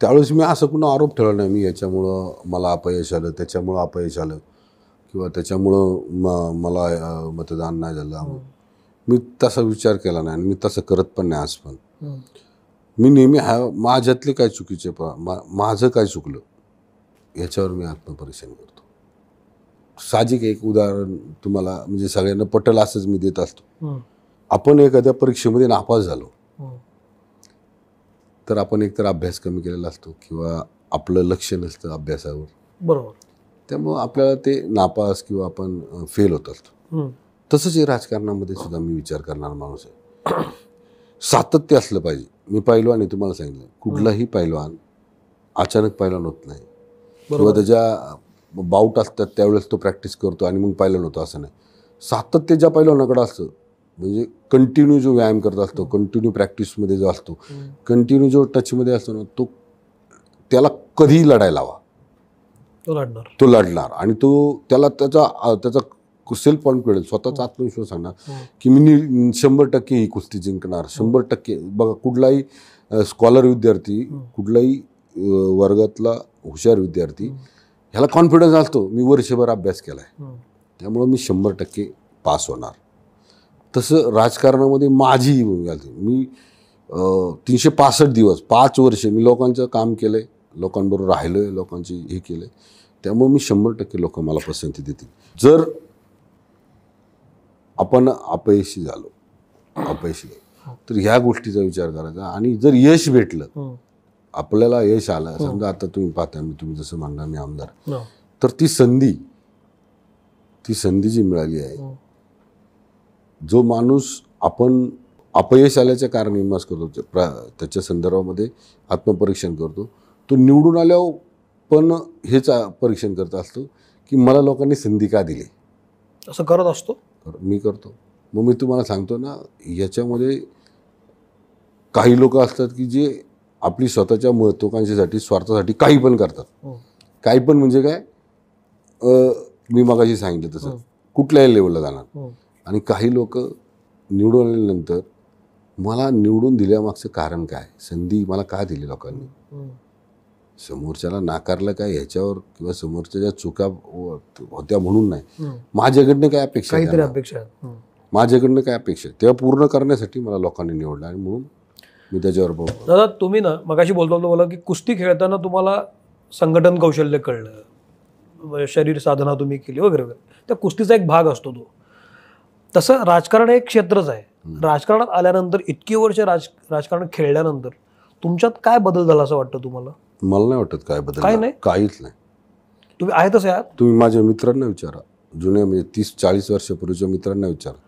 त्यावेळेस मी असं कुणा आरोप ठेवला नाही, मी याच्यामुळं मला अपयश आलं, त्याच्यामुळं अपयश आलं, किंवा त्याच्यामुळं मला मतदान नाही झालं. मी तसा विचार केला नाही आणि मी तसं करत पण नाही आज पण. मी नेहमी माझ्यातले काय चुकीचे, माझं काय चुकलं याच्यावर मी आत्मपरीक्षण करतो. साहजिक एक उदाहरण तुम्हाला, म्हणजे सगळ्यांना पटेल असंच मी देत असतो. आपण एखाद्या परीक्षेमध्ये नापास झालो तर आपण एकतर अभ्यास कमी केलेला असतो किंवा आपलं लक्ष नसतं अभ्यासावर, बरोबर, त्यामुळं आपल्याला ते नापास किंवा आपण फेल होत असतो. तसंच हे राजकारणामध्ये सुद्धा मी विचार करणारा माणूस आहे. सातत्य असलं पाहिजे. मी पैलवान आहे, तुम्हाला सांगितलं, कुठलाही पैलवान अचानक पैलवान होत नाही, किंवा त्याच्या बाऊट असतात त्यावेळेस तो प्रॅक्टिस करतो आणि मग पैलवान होतो असं नाही. सातत्य ज्या पैलवानाकडे असतं म्हणजे कंटिन्यू जो व्यायाम करत असतो, कंटिन्यू प्रॅक्टिसमध्ये जो असतो, कंटिन्यू जो टचमध्ये असतो ना, तो त्याला कधीही लढायला हवा. तो लढणार आणि तो त्याला त्याचा सेल्फ कॉन्फिडन्स, स्वतःचा आत्मविश्वास सांगणार की मी 100% ही कुस्ती जिंकणार, 100%. बघा, कुठलाही स्कॉलर विद्यार्थी, कुठलाही वर्गातला हुशार विद्यार्थी, ह्याला कॉन्फिडन्स असतो मी वर्षभर अभ्यास केला आहे, त्यामुळं मी 100% पास होणार. तसं राजकारणामध्ये माझी भूमिका होती. मी 365 दिवस 5 वर्ष मी लोकांचं काम केलं आहे, लोकांबरोबर राहिलो आहे, लोकांची हे केलं आहे, त्यामुळे मी 100% लोक मला पसंती देतील. जर आपण अपयशी झालो तर ह्या गोष्टीचा विचार करायचा. आणि जर यश भेटलं, आपल्याला यश आलं, समजा आता तुम्ही पाहता, तुम्ही जसं म्हणणार मी आमदार, तर ती संधी जी मिळाली आहे, जो माणूस आपण अपयश आल्याच्या कारण विमर्श करतो, त्याच्या संदर्भामध्ये आत्मपरीक्षण करतो, तो निवडून आल्यावर पण हेच परीक्षण करत असतो की मला लोकांनी संधी का दिली. असं करत असतो मी करतो. मग मी तुम्हाला सांगतो ना, याच्यामध्ये काही लोक असतात की जे आपली स्वतःच्या महत्त्वाकांक्षेसाठी, स्वार्थासाठी काही पण करतात. काही पण म्हणजे काय, मी मगाशी सांगितलं तसं कुठल्याही लेवलला जाणार. आणि काही लोक निवडून आल्यानंतर मला निवडून दिल्यामागचं कारण काय, संधी मला का दिली लोकांनी, समोरच्याला नाकारलं काय ह्याच्यावर, किंवा समोरच्या चुका होत्या म्हणून नाही, माझ्याकडनं काय अपेक्षा, माझ्याकडनं काय अपेक्षा, तेव्हा पूर्ण करण्यासाठी मला लोकांनी निवडलं आणि म्हणून मी त्याच्यावर बघतो. दादा, तुम्ही ना मगाशी बोलतो बोला की कुस्ती खेळताना तुम्हाला संघटन कौशल्य कळलं, शरीर साधना तुम्ही केली वगैरे वगैरे, त्या कुस्तीचा एक भाग असतो तो. तसं राजकारण एक क्षेत्रच आहे. राजकारणात आल्यानंतर इतकी वर्ष राजकारण खेळल्यानंतर तुमच्यात काय बदल झाला असं वाटतं तुम्हाला? मला नाही वाटत काय बदल, काय नाही, काहीच नाही. तुम्ही आहे तसे आहात. तुम्ही माझ्या मित्रांना विचारा, जुन्या म्हणजे 30-40 वर्षापूर्वीच्या मित्रांना विचारा,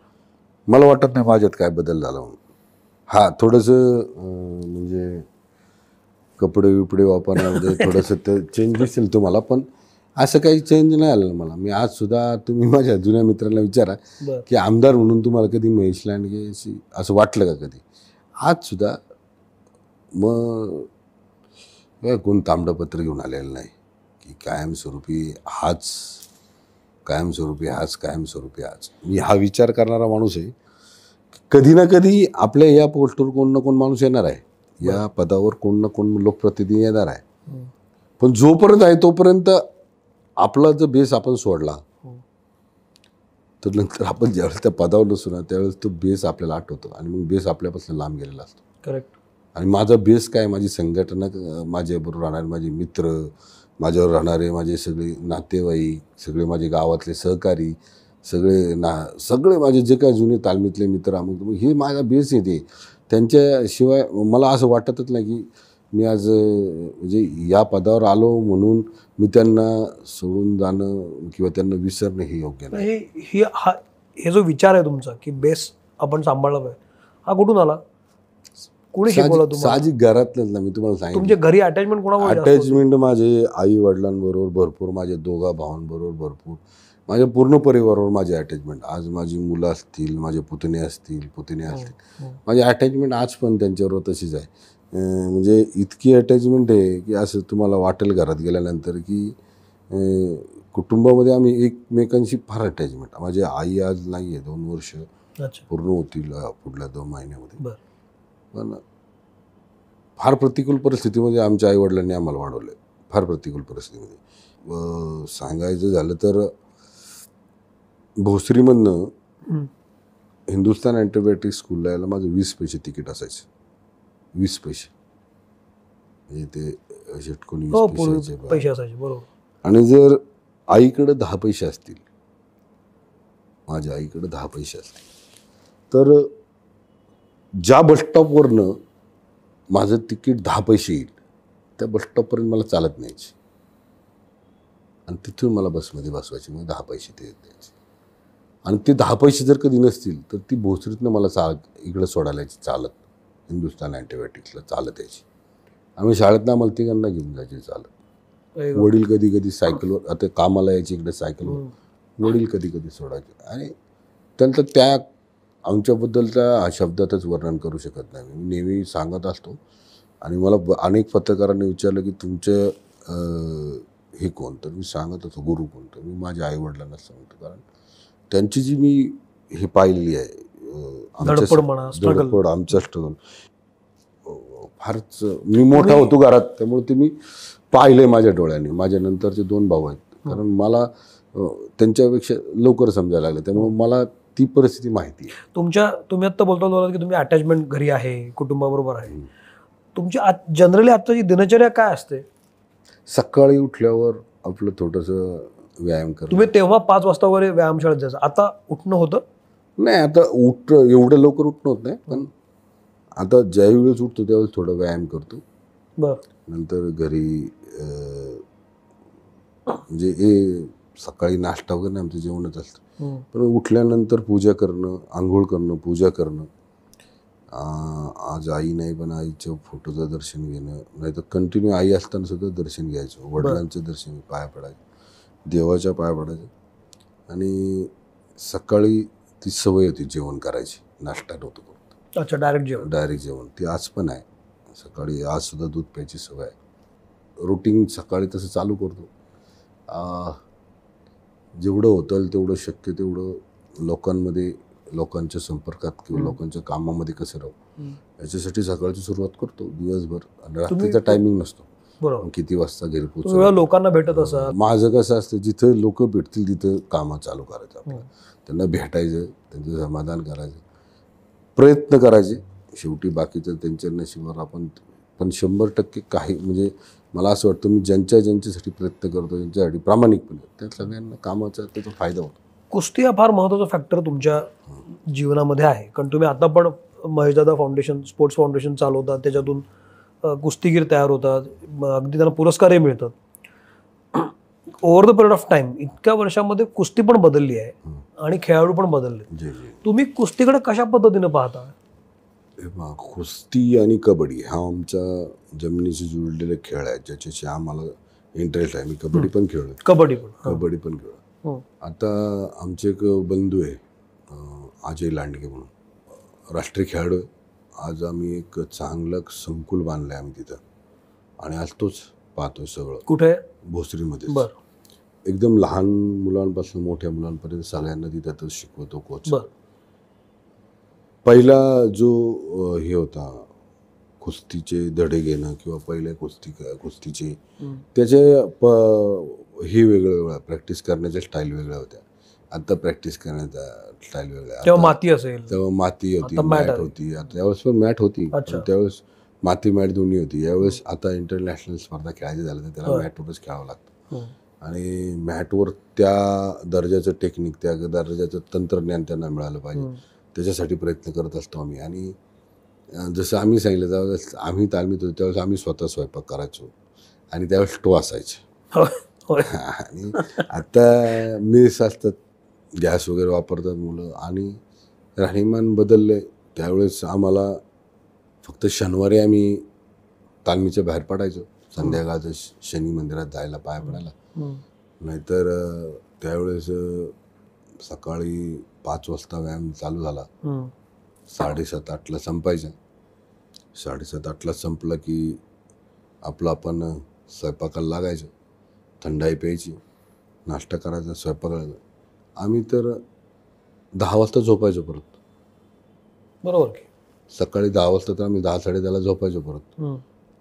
मला वाटत नाही माझ्यात काय बदल झाला म्हणून. हा, थोडंसं म्हणजे कपडे बिपडे वापरण्यामध्ये थोडंसं ते चेंज दिसेल तुम्हाला, पण असं काही चेंज नाही आलं मला. मी आज सुद्धा, तुम्ही माझ्या जुन्या मित्रांना विचारा की आमदार म्हणून तुम्हाला कधी महेश लांडगे असं वाटलं का कधी? आज सुद्धा मग कोण तांबडपत्र घेऊन आलेलं नाही की कायमस्वरूपी हाच. मी हा विचार करणारा माणूस आहे. कधी ना कधी आपल्या या पोस्टवर कोण ना कोण माणूस येणार आहे, या पदावर कोण ना कोण लोकप्रतिनिधी येणार आहे, पण जोपर्यंत आहे तोपर्यंत आपला जर बेस आपण सोडला तर नंतर आपण ज्यावेळेस त्या पदावर नसतो ना, त्यावेळेस तो बेस आपल्याला आठवतो आणि मग बेस आपल्यापासून लांब गेलेला असतो. करेक्ट. आणि माझा बेस काय, माझी संघटना, माझ्याबरोबर राहणारे माझे मित्र, माझ्यावर राहणारे माझे सगळे नातेवाईक, सगळे माझे गावातले सहकारी, सगळे माझे जे काय जुने तालमीतले मित्र, मग हे माझा बेस येते. त्यांच्याशिवाय मला असं वाटतच नाही की मी आज म्हणजे या पदावर आलो म्हणून मी त्यांना सोडून जाणं किंवा त्यांना विसरणं हे योग्य नाही. हे जो विचार आहे तुमचा की बेस आपण सांभाळला पाहिजे, हा कुठून आला? कोणी शिकवलं तुम्हाला? साहजिक घरातलंच ना. मी तुम्हाला सांगितलं, तुमच्या घरी अटॅचमेंट कोणाबरोबर? अटॅचमेंट माझे आई वडिलांबरोबर भरपूर, माझ्या दोघा भावांबरोबर भरपूर, माझ्या पूर्ण परिवारावर माझे अटॅचमेंट. आज माझी मुलं असतील, माझे पुतणे असतील, माझी अटॅचमेंट आज पण त्यांच्याबरोबर तशीच आहे. म्हणजे इतकी अटॅचमेंट आहे की असं तुम्हाला वाटेल घरात गेल्यानंतर की कुटुंबामध्ये आम्ही एकमेकांशी फार अटॅचमेंट. माझी आई आज नाही आहे, 2 वर्ष पूर्ण होतील पुढल्या 2 महिन्यामध्ये. पण फार प्रतिकूल परिस्थितीमध्ये आमच्या आईवडिलांनी आम्हाला वाढवलं, फार प्रतिकूल परिस्थितीमध्ये. सांगायचं झालं तर भोसरीमधनं हिंदुस्तान अँटिबायोटिक स्कूलला यायला माझं 20 पैसे तिकीट असायचं. 20 पैसे म्हणजे ते षटकोनी 20 पैसे असायचे, बरोबर. आणि जर आईकडे 10 पैसे असतील, माझ्या आईकडे 10 पैसे असतील, तर ज्या बसस्टॉपवरनं माझं तिकीट 10 पैसे येईल त्या बसस्टॉपपर्यंत मला चालत न्यायची आणि तिथून मला बसमध्ये बसवायची. मग 10 पैसे ते द्यायचे. आणि ते 10 पैसे जर कधी नसतील तर ती भोसरीतनं मला इकडं सोडायला यायची चालत, हिंदुस्तान अँटिबायोटिक्सला चालत यायची. आम्ही शाळेतनं आम्हाला तिघांना घेऊन जायचे चालत. वडील कधी कधी सायकलवर, आता कामाला यायचे इकडे सायकलवर, वडील कधी कधी सोडायचे. आणि त्यांचा आमच्याबद्दलच्या शब्दातच वर्णन करू शकत नाही. मी नेहमी सांगत असतो आणि मला अनेक पत्रकारांनी विचारलं की तुमचे हे कोण, तर मी सांगत होतो गुरु कोण, तर मी माझ्या आईवडिलांना सांगतो. कारण त्यांची जी मी हे पाहिलेली आहे धडपड, आमचं स्ट्रगल फारच. मी मोठा होतो घरात, त्यामुळे ते मी पाहिलंय माझ्या डोळ्यांनी. माझ्या नंतरचे 2 भाऊ आहेत, कारण मला त्यांच्यापेक्षा लवकर समजायला लागलं, त्यामुळे मला ती परिस्थिती माहिती आहे. तुम्ही आत्ता बोलता की तुम्ही अटॅचमेंट घरी आहे, कुटुंबाबरोबर आहे. तुमची जनरली आत्ताची दिनचर्या काय असते? सकाळी उठल्यावर आपलं थोडंसं व्यायाम करणं. तुम्ही तेव्हा 5 वाजता वगैरे व्यायामशाळेत जायचं, आता उठणं होतं? नाही, आता एवढं लवकर उठणं होत नाही, पण आता ज्यावेळेस उठतो त्यावेळेस थोडा व्यायाम करतो. नंतर घरी म्हणजे हे सकाळी नाश्ता वगैरे नाही, आमचं जेवणच असतं. पण उठल्यानंतर पूजा करणं, आंघोळ करणं, पूजा करणं. आज आई नाही, पण आईच्या फोटोचं दर्शन घेणं, नाही तर कंटिन्यू आई असताना सुद्धा दर्शन घ्यायचं. वडिलांचं दर्शन, पाया पडायचं, देवाच्या पाया पडायचं. आणि सकाळी ती सवय होती जेवण करायची, नाश्ता नव्हतं करत. अच्छा, डायरेक्ट जेवण ती आज पण आहे. सकाळी आज सुद्धा दूध प्यायची सवय आहे. रुटीन सकाळी तसं चालू करतो. जेवढं होतं तेवढं शक्य तेवढं लोकांमध्ये, लोकांच्या संपर्कात किंवा लोकांच्या कामामध्ये कसं राहू याच्यासाठी सकाळची सुरुवात करतो दिवसभर. आणि रात्रीचा टायमिंग नसतो, बरोबर, किती वाजता घरी पोहोचतो. लोकांना भेटत असं. माझं कसं असतं, जिथं लोक भेटतील तिथं कामं चालू करायचं आपलं. त्यांना भेटायचं, त्यांचं समाधान करायचं, प्रयत्न करायचे. शेवटी बाकीचं त्यांच्या नशिबावर आपण. पण 100% काही म्हणजे मला असं वाटतं, मी ज्यांच्यासाठी प्रयत्न करतो, ज्यांच्यासाठी प्रामाणिकपणे, त्या सगळ्यांना कामाचा त्याचा फायदा होतो. कुस्ती हा फार महत्त्वाचा फॅक्टर तुमच्या जीवनामध्ये आहे, कारण तुम्ही आता पण महेशदादा फाउंडेशन, स्पोर्ट्स फाउंडेशन चालवतात, त्याच्यातून कुस्तीगीर तयार होतात, अगदी त्यांना पुरस्कारही मिळतात. Over the period of time, इतक्या वर्षामध्ये कुस्ती पण बदलली आहे आणि खेळाडू पण बदलले. तुम्ही कुस्तीकडे कशा पद्धतीने पाहता? कुस्ती आणि कबड्डी हा आमचा जमिनीशी जुळलेले खेळ आहे, ज्याच्याशी आम्हाला इंटरेस्ट आहे. मी कबड्डी पण खेळलो. कबड्डी पण खेळलो. आता आमचे एक बंधू आहे अजय लांडगे म्हणून, राष्ट्रीय खेळाडू आहे. आज आम्ही एक चांगलं संकुल बांधलं आहे आम्ही तिथं, आणि आज तोच पाहतोय सगळं. कुठे? भोसरीमध्ये. एकदम लहान मुलांपासून मोठ्या मुलांपर्यंत सगळ्यांना तिथं शिकवतो कोच. पहिला जो हे होता कुस्तीचे धडे घेणं किंवा पहिले कुस्तीचे त्याचे हे वेगळं प्रॅक्टिस करण्याच्या स्टाईल वेगळ्या होत्या. आता प्रॅक्टिस करण्याचा स्टाईल वेगळा. तेव्हा माती असेल, तेव्हा माती होती, मॅट होती. आता त्यावेळेस पण मॅट होती, त्यावेळेस माती मॅट दोन्ही होती. यावेळेस आता इंटरनॅशनल स्पर्धा खेळायची झालं तर त्याला मॅटवरच खेळावं लागतं. आणि मॅटवर त्या दर्जाचं टेक्निक, त्या दर्जाचं तंत्रज्ञान त्यांना मिळालं पाहिजे, त्याच्यासाठी प्रयत्न करत असतो आम्ही. आणि जसं आम्ही सांगितलं, त्यावेळेस आम्ही तालमीत होतो त्यावेळेस आम्ही स्वतः स्वयंपाक करायचो आणि त्यावेळेस स्टो असायचे. आणि आता मेस असतात, गॅस वगैरे वापरतात मुलं, आणि राहणीमान बदलले. त्यावेळेस आम्हाला फक्त शनिवारी आम्ही तालमीच्या बाहेर पडायचो, संध्याकाळचं शनी मंदिरात जायला, पाया पडायला. नाहीतर त्यावेळेस सकाळी 5 वाजता व्यायाम चालू झाला, 7:30-8ला संपायचा. 7:30-8ला संपलं की आपलं आपण स्वयंपाकाला लागायचं, थंडाई प्यायची, नाश्ता करायचा, स्वयंपाक करायचा. आम्ही तर 10 वाजता झोपायचो परत. बरोबर. सकाळी 10 वाजता तर आम्ही 10-10:30ला झोपायचो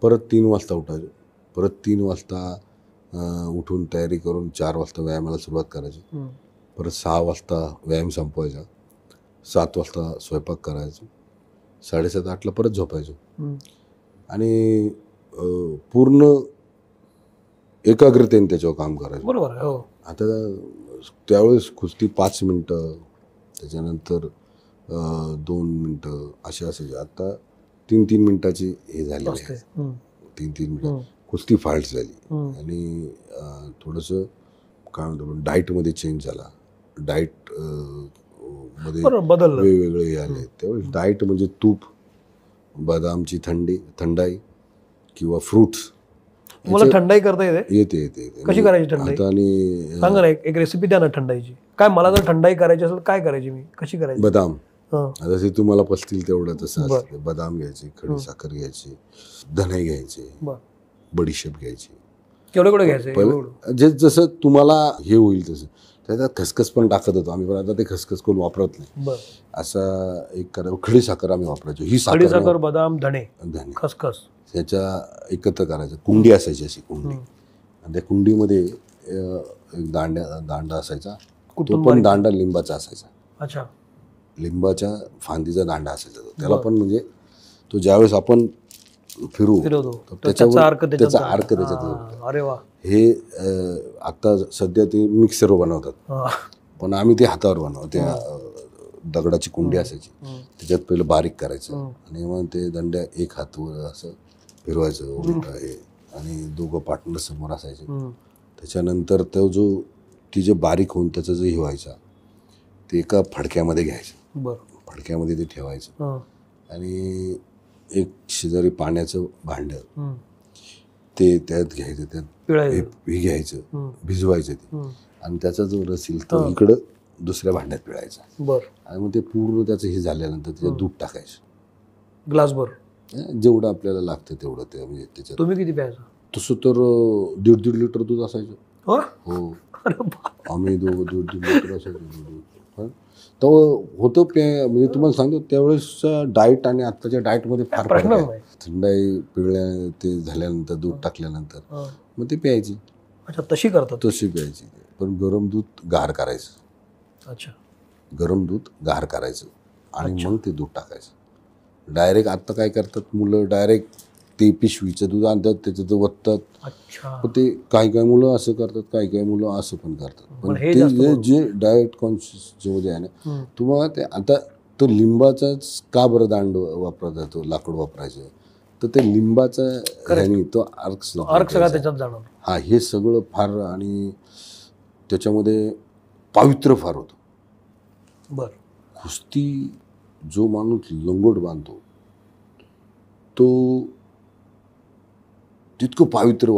परत 3 वाजता उठायचो. परत 3 वाजता उठून तयारी करून 4 वाजता व्यायामाला सुरुवात करायची. परत 6 वाजता व्यायाम संपवायचा, 7 वाजता स्वयंपाक करायचो, 7:30-8ला परत झोपायचो. आणि पूर्ण एकाग्रतेने त्याच्यावर काम करायचं. बरोबर. आता त्यावेळेस कुस्ती 5 मिनटं, त्याच्यानंतर 2 मिनटं असे असायचे. आता 3-3 मिनटाची हे झाली आहे, 3-3 मिनटं कुस्ती फास्ट झाली. आणि थोडंसं काय म्हणतो डाएटमध्ये चेंज झाला. डाएट मध्ये वेगवेगळे हे आले. त्यावेळेस डाएट म्हणजे तूप, बदामची थंडाई किंवा फ्रुट्स. मला थंडाई करता येते. कशी करायची थंडाई? आणि सांगा ना, एक रेसिपी द्या ना थंडाईची. काय मला जर थंडाई करायची असेल काय करायची, मी कशी करायची? बदाम हां. जसे तुम्हाला पसतील तेवढं तसं बरं. असतं. बदाम घ्यायचे, खडी साखर घ्यायची, धणे घ्यायचे, बरं. बडीशेप घ्यायची. केवढं घ्यायचं एवढं? पहिले जे जसं तुम्हाला हे होईल तसं. त्याच्यात खसखस पण टाकत होतो आम्ही, पण आता ते खसखस कोण वापरत नाही. बरं. असं एक करावं. खडी साखर आम्ही वापरायचो. ही खडी साखर साखर, बदाम, धणे, धणे खसखस. त्याच्या एकत्र करायचं. कुंडी असायची अशी कुंडी, आणि त्या कुंडीमध्ये एक दांडा असायचा. तो पण दांडा लिंबाचा असायचा. अच्छा. लिंबाच्या फांदीचा दांडा असायचा तो. त्याला पण म्हणजे तो ज्यावेळेस आपण फिरवतो तर त्याच्यावर त्याचा अर्क त्याच्यात. अरे वा. हे आता सध्या ते मिक्सरवर बनवतात, पण आम्ही ते हातावर बनवतो. त्या दगडाची कुंडी असायची, त्याच्यात पहिलं बारीक करायचं आणि मग ते दंड्या एक हातवर असं फिरवायचं उलटा हे, आणि दोघं पार्टनर समोर असायचे. त्याच्यानंतर तो ती जे बारीक होऊन त्याचं जे व्हायचा ते एका फडक्यामध्ये घ्यायचं. बरं. फडक्यामध्ये ते ठेवायचं आणि एक शेजारी पाण्याचं भांडं ते त्यात घ्यायचं, त्यात हे घ्यायचं, भिजवायचं ते, आणि त्याचा जो रस येईल तो इकडं दुसऱ्या भांड्यात पिळायचा. बरं. आणि मग ते पूर्ण त्याचं हे झाल्यानंतर त्याच्यात दूध टाकायचं ग्लासभर, जेवढं आपल्याला लागतं तेवढं. ते म्हणजे त्याच्यात तुम्ही किती प्यायचं? तसं तर 1.5 लिटर दूध असायचं. हो, आम्ही दोघं 1.5 लिटर असायचं दूध. तर होतं म्हणजे तुम्हाला सांगतो त्यावेळेसच्या डाएट आणि आत्ताच्या डाएटमध्ये फार फरक आहे. थंडाई पिळल्या ते झाल्यानंतर दूध टाकल्यानंतर मग ते प्यायची. अच्छा, तशी करतात? तशी प्यायची, पण गरम दूध गार करायचं. अच्छा. गरम दूध गार करायचं आणि मग ते दूध टाकायचं. डायरेक्ट आता काय करतात मुलं, डायरेक्ट ते पिशवीचं दूध आणतात, त्याच्यात वततात. अच्छा. पण ते काही मुलं असं करतात, काही मुलं असं पण करतात. पण ते जे डाएट कॉन्शियस जे आहे ना, तुम्हाला ते आता तो लिंबाचाच का बरं दांड वापरला जातो, लाकूड वापरायचं, तर ते लिंबाचा ह्यानी तो अर्क सगळा त्याच्यात जाणार. हा, हे सगळं फार, आणि त्याच्यामध्ये पावित्र्य फार होतं. बरं. कुस्ती जो माणूस लंगोट बांधतो तो तितकं पावित्र्य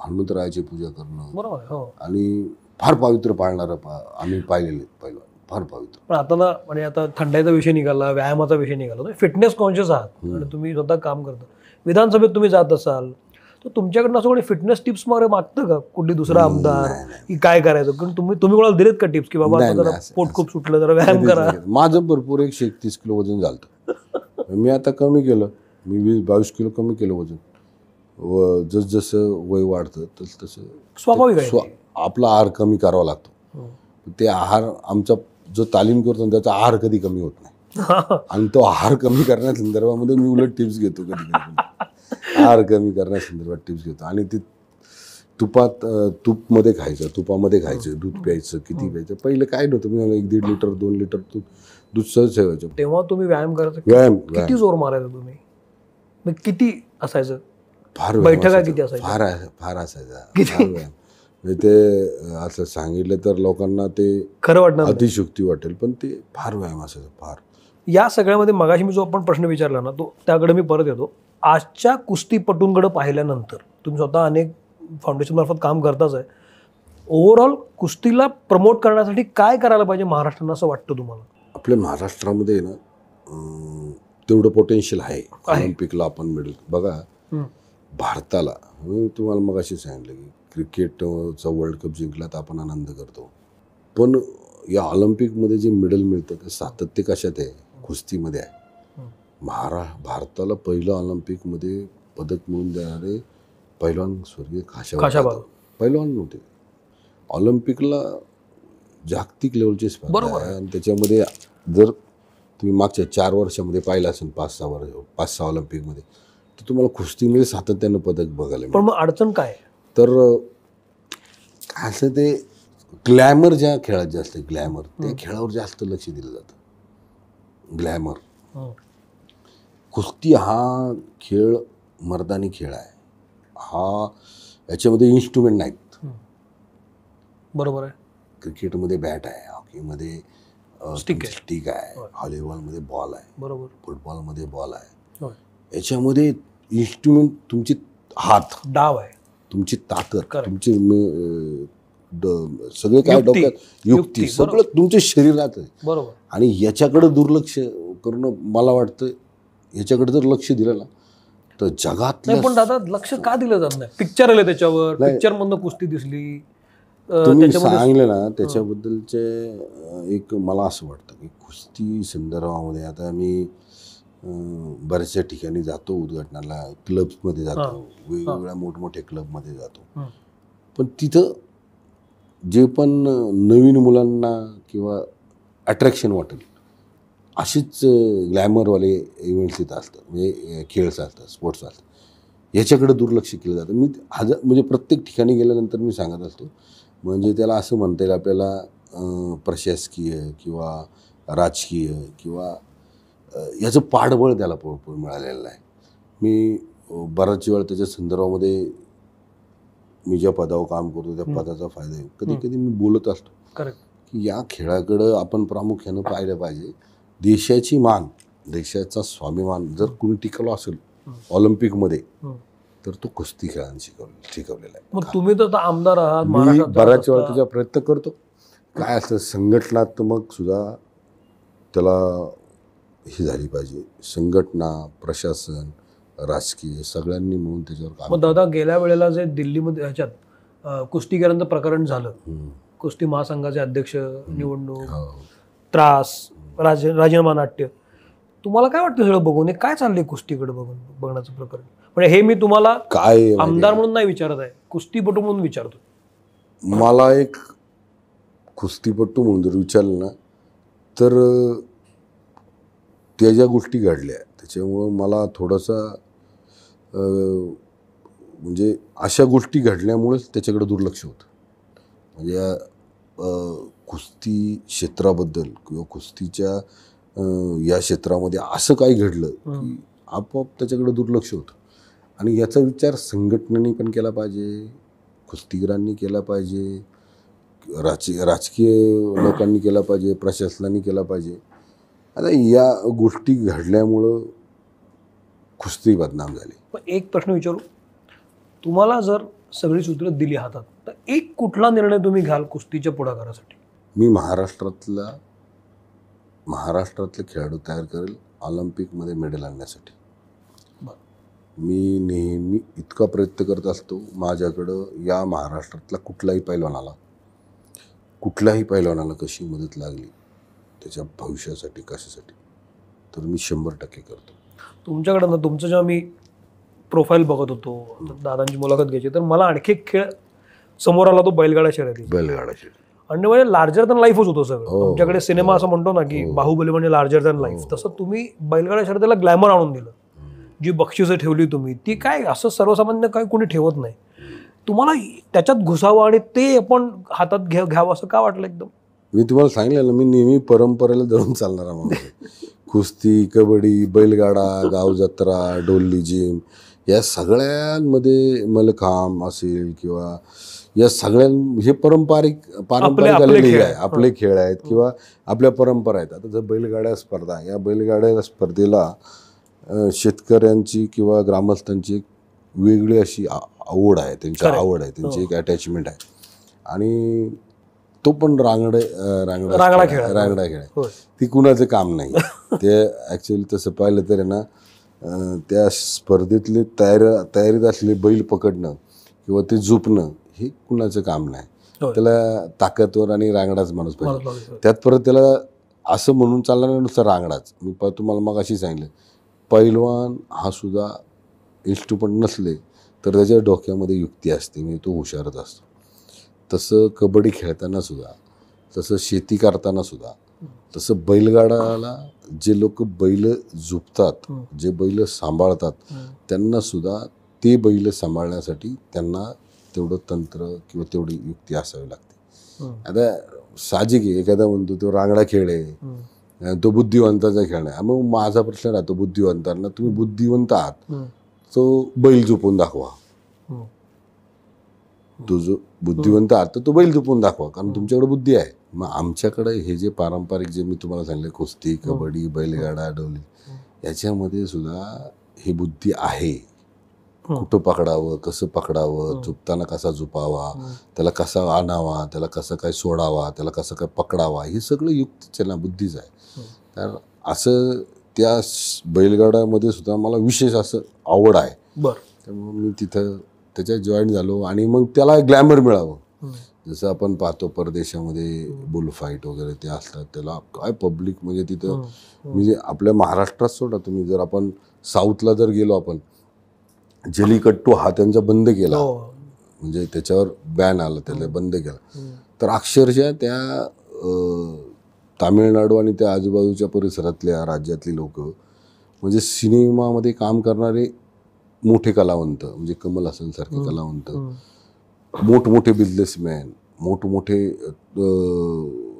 हनुमंतरायाची पूजा करणं. बरोबर. हो. आणि फार पावित्र्य पाळणारं आम्ही पाहिलेले पहिलं, फार पवित्र. पण आता ना, म्हणजे आता थंडाईचा विषय निघाला, व्यायामाचा विषय निघाला, तुम्ही फिटनेस कॉन्शियस आहात आणि तुम्ही स्वतः काम करता. विधानसभेत तुम्ही जात असाल तर तुमच्याकडनं असं कोणी फिटनेस टिप्स मागतं का, कुठली दुसरा आमदार, की काय करायचं? कारण तुम्ही कोणाला दिलेत का टिप्स की बाबा जरा पोट खूप सुटलं, जरा व्यायाम करा? माझं भरपूर 131 किलो वजन झालं. मी आता कमी केलं, मी 20-22 किलो कमी केलं वजन. व जसं वय वाढतं तसं स्वाभाविक आहे, आपला आहार कमी करावा लागतो. ते आहार आमचा जो तालीम करतो त्याचा आहार कधी कमी होत नाही. आणि तो आहार कमी करण्यासंदर्भामध्ये मी उलट टिप्स घेतो. कधी आहार कमी करण्यासंदर्भात टिप्स घेतो. आणि ती तुपामध्ये खायचं, दूध प्यायचं, किती प्यायचं. पहिलं काय नव्हतं, मी 1-1.5 लिटर 2 लिटर दूध सहज ठेवायचं. तेव्हा तुम्ही व्यायाम करायचं, किती जोर मारायचा तुम्ही, किती असायचं? फार बैठका किती असायचं? फार असायचा. ते असं सांगितलं तर लोकांना ते खरं वाटणार, अतिशुक्ती वाटेल, पण ते फार व्यायाम असायचा फार. या सगळ्यामध्ये मगाशी मी जो आपण प्रश्न विचारला ना, तो त्याकडे मी परत येतो. आजच्या कुस्तीपटूंकडे पाहिल्यानंतर तुम्ही स्वतः अनेक फाउंडेशन मार्फत काम करताच आहे. ओव्हरऑल कुस्तीला प्रमोट करण्यासाठी काय करायला पाहिजे महाराष्ट्रानं असं वाटतं तुम्हाला? आपल्या महाराष्ट्रामध्ये ना तेवढं पोटेन्शियल आहे. ऑलिम्पिकला आपण मिळेल बघा. भारताला मी तुम्हाला मगाशी सांगितलं की क्रिकेटचा वर्ल्ड कप जिंकला तर आपण आनंद करतो, पण या ऑलिम्पिकमध्ये जे मेडल मिळतं ते सातत्य कशात आहे? कुस्तीमध्ये आहे. भारताला पहिलं ऑलिम्पिकमध्ये पदक मिळवून देणारे पैलवान स्वर्गीय खाशाबा पैलवान नव्हते. ऑलिम्पिकला जागतिक लेवलची स्पर्धा आहे आणि त्याच्यामध्ये जर तुम्ही मागच्या 4 वर्षामध्ये पाहिलं असेल 5-6 ऑलिम्पिकमध्ये, तर तुम्हाला कुस्तीमध्ये सातत्यानं पदक बघायला मिळेल. पण मग अडचण काय? तर असं ते ग्लॅमर ज्या खेळात जास्त आहे, ग्लॅमर त्या खेळावर जास्त लक्ष दिलं जातं. ग्लॅमर. कुस्ती हा खेळ मर्दानी खेळ आहे. याच्यामध्ये इन्स्ट्रुमेंट नाहीत. बरोबर आहे. क्रिकेटमध्ये बॅट आहे, हॉकीमध्ये स्टिक आहे, व्हॉलीबॉलमध्ये बॉल आहे, बरोबर, फुटबॉलमध्ये बॉल आहे. याच्यामध्ये इन्स्ट्रुमेंट तुमची हात, डाव आहे, तुमची ताकद, तुमची सगळे काय डोक्यात युक्ती सगळं तुमच्या शरीरात आहे. बरोबर. आणि याच्याकडे दुर्लक्ष करणं मला वाटतं, याच्याकडे जर लक्ष दिलं ना तर जगात. पण दादा लक्ष का दिलं जात नाही? पिक्चर आले त्याच्यावर, पिक्चर मधनं कुस्ती दिसली, तुम्ही सांगले ना त्याच्याबद्दलचे एक मला असं वाटतं की कुस्ती संदर्भामध्ये आता मी बऱ्याचशा ठिकाणी जातो उद्घाटनाला, क्लब्समध्ये जातो, वेगवेगळ्या मोठमोठ्या क्लबमध्ये जातो, पण तिथं जे पण नवीन मुलांना किंवा अट्रॅक्शन वाटेल अशीच ग्लॅमरवाले इव्हेंट्स तिथं असतात, म्हणजे खेळ असतात, स्पोर्ट्स असतात, याच्याकडे दुर्लक्ष केलं जातं. मी म्हणजे प्रत्येक ठिकाणी गेल्यानंतर मी सांगत असतो, म्हणजे त्याला असं म्हणता येईल आपल्याला प्रशासकीय किंवा राजकीय किंवा याचं पाठबळ त्याला मिळालेलं आहे. मी बराच वेळ त्याच्या संदर्भामध्ये मी ज्या पदावर काम करतो त्या पदाचा फायदा आहे. कधी कधी मी बोलत असतो की या खेळाकडं आपण प्रामुख्यानं पाहिलं पाहिजे. देशाची मान, देशाचा स्वाभिमान जर कुणी टिकवला असेल ऑलिम्पिकमध्ये तर तो कुस्ती खेळांनी शिकवलेला आहे. मग तुम्ही तर आमदार आहात, मी बऱ्याच वेळा त्याचा प्रयत्न करतो. काय असतं संघटनात्मक सुद्धा त्याला ही झाली पाहिजे. संघटना, प्रशासन, राजकीय सगळ्यांनी मिळून त्याच्यावर काम. मग दादा गेल्या वेळेला जे दिल्लीमध्ये ह्याच्यात कुस्तीगीरांचं प्रकरण झालं, कुस्ती महासंघाचे अध्यक्ष निवडणूक, त्रास, राजीनामा नाट्य, तुम्हाला काय वाटतं सगळं बघून? हे काय चाललंय कुस्तीकडे बघण्याचं प्रकरण? म्हणजे हे मी तुम्हाला काय आमदार म्हणून नाही विचारत आहे, कुस्तीपटू म्हणून विचारतो. मला एक कुस्तीपटू म्हणून जर विचारलं ना तर त्या ज्या गोष्टी घडल्या त्याच्यामुळं मला थोडासा म्हणजे अशा गोष्टी घडल्यामुळेच त्याच्याकडे दुर्लक्ष होतं. म्हणजे कुस्ती क्षेत्राबद्दल किंवा कुस्तीच्या या क्षेत्रामध्ये असं काही घडलं की आपोआप त्याच्याकडे दुर्लक्ष होतं. आणि याचा विचार संघटनेने पण केला पाहिजे, कुस्तीगीरांनी केला पाहिजे, राजकीय लोकांनी केला पाहिजे, प्रशासनाने केला पाहिजे. आता या गोष्टी घडल्यामुळं कुस्ती बदनाम झाली. पण एक प्रश्न विचारू, तुम्हाला जर सगळी सूत्र दिली हातात तर एक कुठला निर्णय तुम्ही घ्याल कुस्तीच्या पुढाकारासाठी? मी महाराष्ट्रातले खेळाडू तयार करेल ऑलिम्पिकमध्ये मेडल आणण्यासाठी. मी नेहमी इतका प्रयत्न करत असतो. माझ्याकडं या महाराष्ट्रातला कुठल्याही पैलवानाला कशी मदत लागली त्याच्या भविष्यासाठी कशासाठी तर मी 100% करतो. तुमच्याकडं ना तुमचं जेव्हा मी प्रोफाईल बघत होतो, दादांची मुलाखत घ्यायची, तर मला आणखी एक खेळ समोर आला, तो बैलगाडा शर्यती. आणि म्हणजे लार्जर दॅन लाईफच होतो सगळं. तुमच्याकडे सिनेमा असं म्हणतो ना की बाहुबली म्हणजे लार्जर दॅन लाईफ, तसं तुम्ही बैलगाडा शर्यतीला ग्लॅमर आणून दिलं. जी बक्षिसं ठेवली तुम्ही ती काय असं सर्वसामान्य काय कोणी ठेवत नाही. तुम्हाला त्याच्यात घुसावं आणि ते आपण हातात घ्यावं असं का वाटलं एकदम? मी तुम्हाला सांगितलं ना, मी नेहमी परंपरेला धरून चालणारा माणूस. कुस्ती, कबड्डी, बैलगाडा, गाव जत्रा, डोल्ली जिम या सगळ्यांमध्ये मलखांब असेल किंवा या सगळ्यां हे पारंपरिक आलेले आहे, आपले खेळ आहेत किंवा आपल्या परंपरा आहेत. आता जर बैलगाड्या स्पर्धा, या बैलगाड्या स्पर्धेला शेतकऱ्यांची किंवा ग्रामस्थांची एक वेगळी अशी आवड आहे, त्यांची आवड आहे, त्यांची एक अटॅचमेंट आहे. आणि तो पण रांगडा खेळ आहे. ती कुणाचं काम नाही. ते ॲक्च्युअली तसं पाहिलं तर ना त्या स्पर्धेतले तयारीत असलेले बैल पकडणं किंवा ते झोपणं हे कुणाचं काम नाही. त्याला ताकदवर आणि रांगडाच माणूस पाहिजे. त्यात परत त्याला असं म्हणून चालणार नुसतं रांगडाच. मी तुम्हाला मग अशी सांगितलं, पैलवान हा सुद्धा इन्स्ट्रुमेंट नसले तर त्याच्या डोक्यामध्ये युक्ती असते, म्हणजे तो हुशारच असतो. तसं कबड्डी खेळताना सुद्धा, तसं शेती करताना सुद्धा, तसं बैलगाडाला जे लोक बैल झुपतात, जे बैल सांभाळतात, त्यांना सुद्धा ते बैल सांभाळण्यासाठी त्यांना तेवढं तंत्र किंवा तेवढी युक्ती असावी लागते. आता साहजिक आहे, एखादा म्हणतो तो रांगडा खेळ आहे, तो बुद्धिवंताचा खेळ आहे. मग माझा प्रश्न राहतो बुद्धिवंतांना, तुम्ही बुद्धिवंत आहात तो बैल झोपून दाखवा. तो जो बुद्धिवंत आहात तर तो बैल झोपून दाखवा, कारण तुमच्याकडे बुद्धी आहे. मग आमच्याकडे हे जे पारंपरिक जे मी तुम्हाला सांगितलं, कुस्ती, कबड्डी, बैलगाडा, डोली, याच्यामध्ये सुद्धा ही बुद्धी आहे. कुठं पकडावं, कसं पकडावं, झुपताना कसा झुपावा, त्याला कसा आणावा, त्याला कसं काय सोडावा, त्याला कसं काय पकडावा, हे सगळं युक्तीच आहे ना, बुद्धीच आहे. तर असं त्या बैलगाड्यामध्ये सुद्धा मला विशेष असं आवड आहे. त्यामुळे मी तिथं त्याच्यात जॉईन झालो आणि मग त्याला ग्लॅमर मिळावं. जसं आपण पाहतो परदेशामध्ये बुल फाईट वगैरे ते असतात, त्याला काय पब्लिक म्हणजे तिथं म्हणजे आपल्या महाराष्ट्रात सोडा तुम्ही, जर आपण साऊथला जर गेलो आपण, जलीकट्टू हा त्यांचा बंद केला, म्हणजे त्याच्यावर बॅन आला, त्याला बंद केला. तर अक्षरशः त्या तामिळनाडू आणि त्या आजूबाजूच्या परिसरातल्या राज्यातली लोक म्हणजे सिनेमामध्ये काम करणारे मोठे कलावंत, म्हणजे कमल हसन सारखे कलावंत, मोठमोठे बिझनेसमॅन, मोठमोठे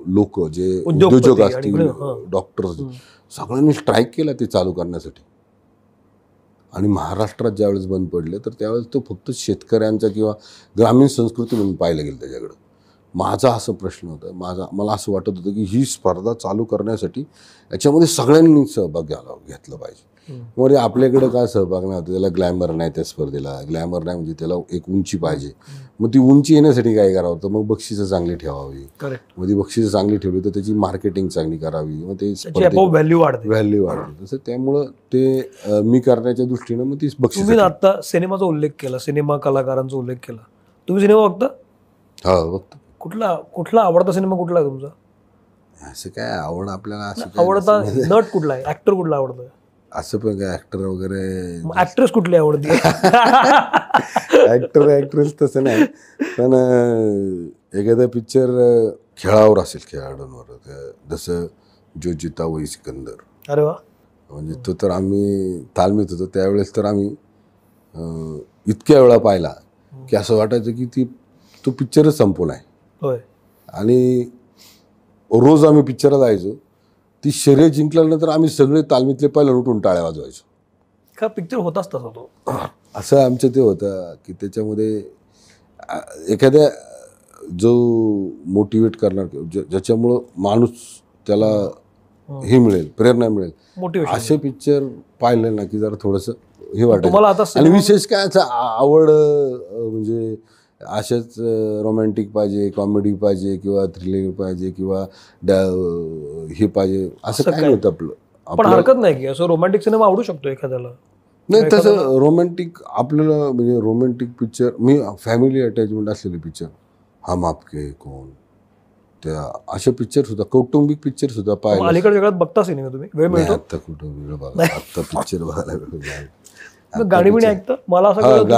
लोक जे उद्योजक असतील, डॉक्टर्स, सगळ्यांनी स्ट्राईक केला ते चालू करण्यासाठी. आणि महाराष्ट्रात ज्यावेळेस बंद पडले तर त्यावेळेस तो फक्त शेतकऱ्यांचा किंवा ग्रामीण संस्कृती म्हणून पाहिलं गेलं त्याच्याकडं. माझा असा प्रश्न होता, मला असं वाटत होतं की ही स्पर्धा चालू करण्यासाठी याच्यामध्ये सगळ्यांनी सहभाग घेतला पाहिजे. म्हणजे आपल्याकडे काय सहभाग नाही होता, त्याला ग्लॅमर नाही, त्या स्पर्धेला ग्लॅमर नाही, म्हणजे त्याला एक उंची पाहिजे. मग ती उंची येण्यासाठी काय करावं, तर मग बक्षिसं चांगली ठेवावी. मग ती बक्षिसं चांगली ठेवली तर त्याची मार्केटिंग चांगली करावी, मग ते व्हॅल्यू वाढते. तसं त्यामुळं ते मी करण्याच्या दृष्टीनं मग ती बक्षीस. तुम्ही आता सिनेमाचा उल्लेख केला, सिनेमा कलाकारांचा उल्लेख केला, तुम्ही सिनेमा बघता? हा बघतो. कुठला आवडता सिनेमा कुठला आहे तुमचा? असं काय आवड आपल्याला, असं आवडता नट कुठला आहे, ऍक्टर कुठला आवडतं? असं पण काय ऍक्टर वगैरे, ऍक्ट्रेस कुठली आवडते? ऍक्ट्रेस तसं नाही, पण एखादा पिक्चर खेळावर असेल, खेळाडूंवर, जसं जो जिता वही सिकंदर. अरे वा. म्हणजे तो तर आम्ही तालमीत होतो त्यावेळेस, तर आम्ही इतक्या वेळा पाहिला की असं वाटायचं की तो पिक्चरच संपवला आहे. आणि रोज आम्ही पिक्चरला जायचो. ती शर्यत जिंकल्यानंतर आम्ही सगळे तालमीतले पहिला उठून टाळ्या वाजवायचो. का पिक्चर होताच तसा तो. असं आमचं ते होतं की त्याच्यामध्ये एखाद्या जो मोटिवेट करणार, ज्याच्यामुळं माणूस त्याला हे मिळेल, प्रेरणा मिळेल, असे पिक्चर पाहिले ना की जरा थोडंसं हे वाटतं. आणि विशेष काय आवड म्हणजे असेच रोमॅन्टिक पाहिजे, कॉमेडी पाहिजे, किंवा थ्रिलिंग पाहिजे, किंवा हे पाहिजे, असं काय नव्हतं आपलं. पण हरकत नाही की असं रोमॅन्टिक सिनेमा आवडू शकतो एखाद्याला. नाही तसं रोमॅन्टिक आपल्याला, म्हणजे रोमॅन्टिक पिक्चर, मी फॅमिली अटॅचमेंट असलेले पिक्चर, हम आपके कौन, त्या असे पिक्चर सुद्धा, कौटुंबिक पिक्चर सुद्धा पाहिजे. अलीकडच्या काळात बघता सिनेमा तुम्ही? वेळ मिळतो? आता कुठं वेळ बघा, आता पिक्चर बघायला वेळ. गाणी बिणी ऐकतं? मला असं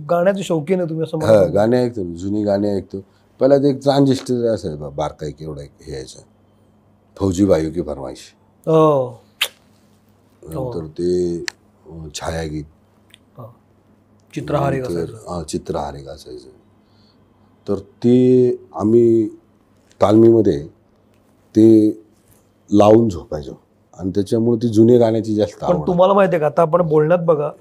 गाण्याचे शौकीन आहे तुम्ही असं? गाणे ऐकतो, जुनी गाणी ऐकतो. पहिला ते एक ट्रान्झिस्टर असायचं बारकाई केवढा हे यायचं, फौजी बायू की फरमाईश. नंतर ते छायागीत, चित्रहार एक असायचं. तर ते आम्ही तालमीमध्ये ते लावून झोपायचो आणि त्याच्यामुळे ती जुने गाण्याची जास्त आवड. पण तुम्हाला माहिती आहे का, आता आपण बोलण्यात बघा,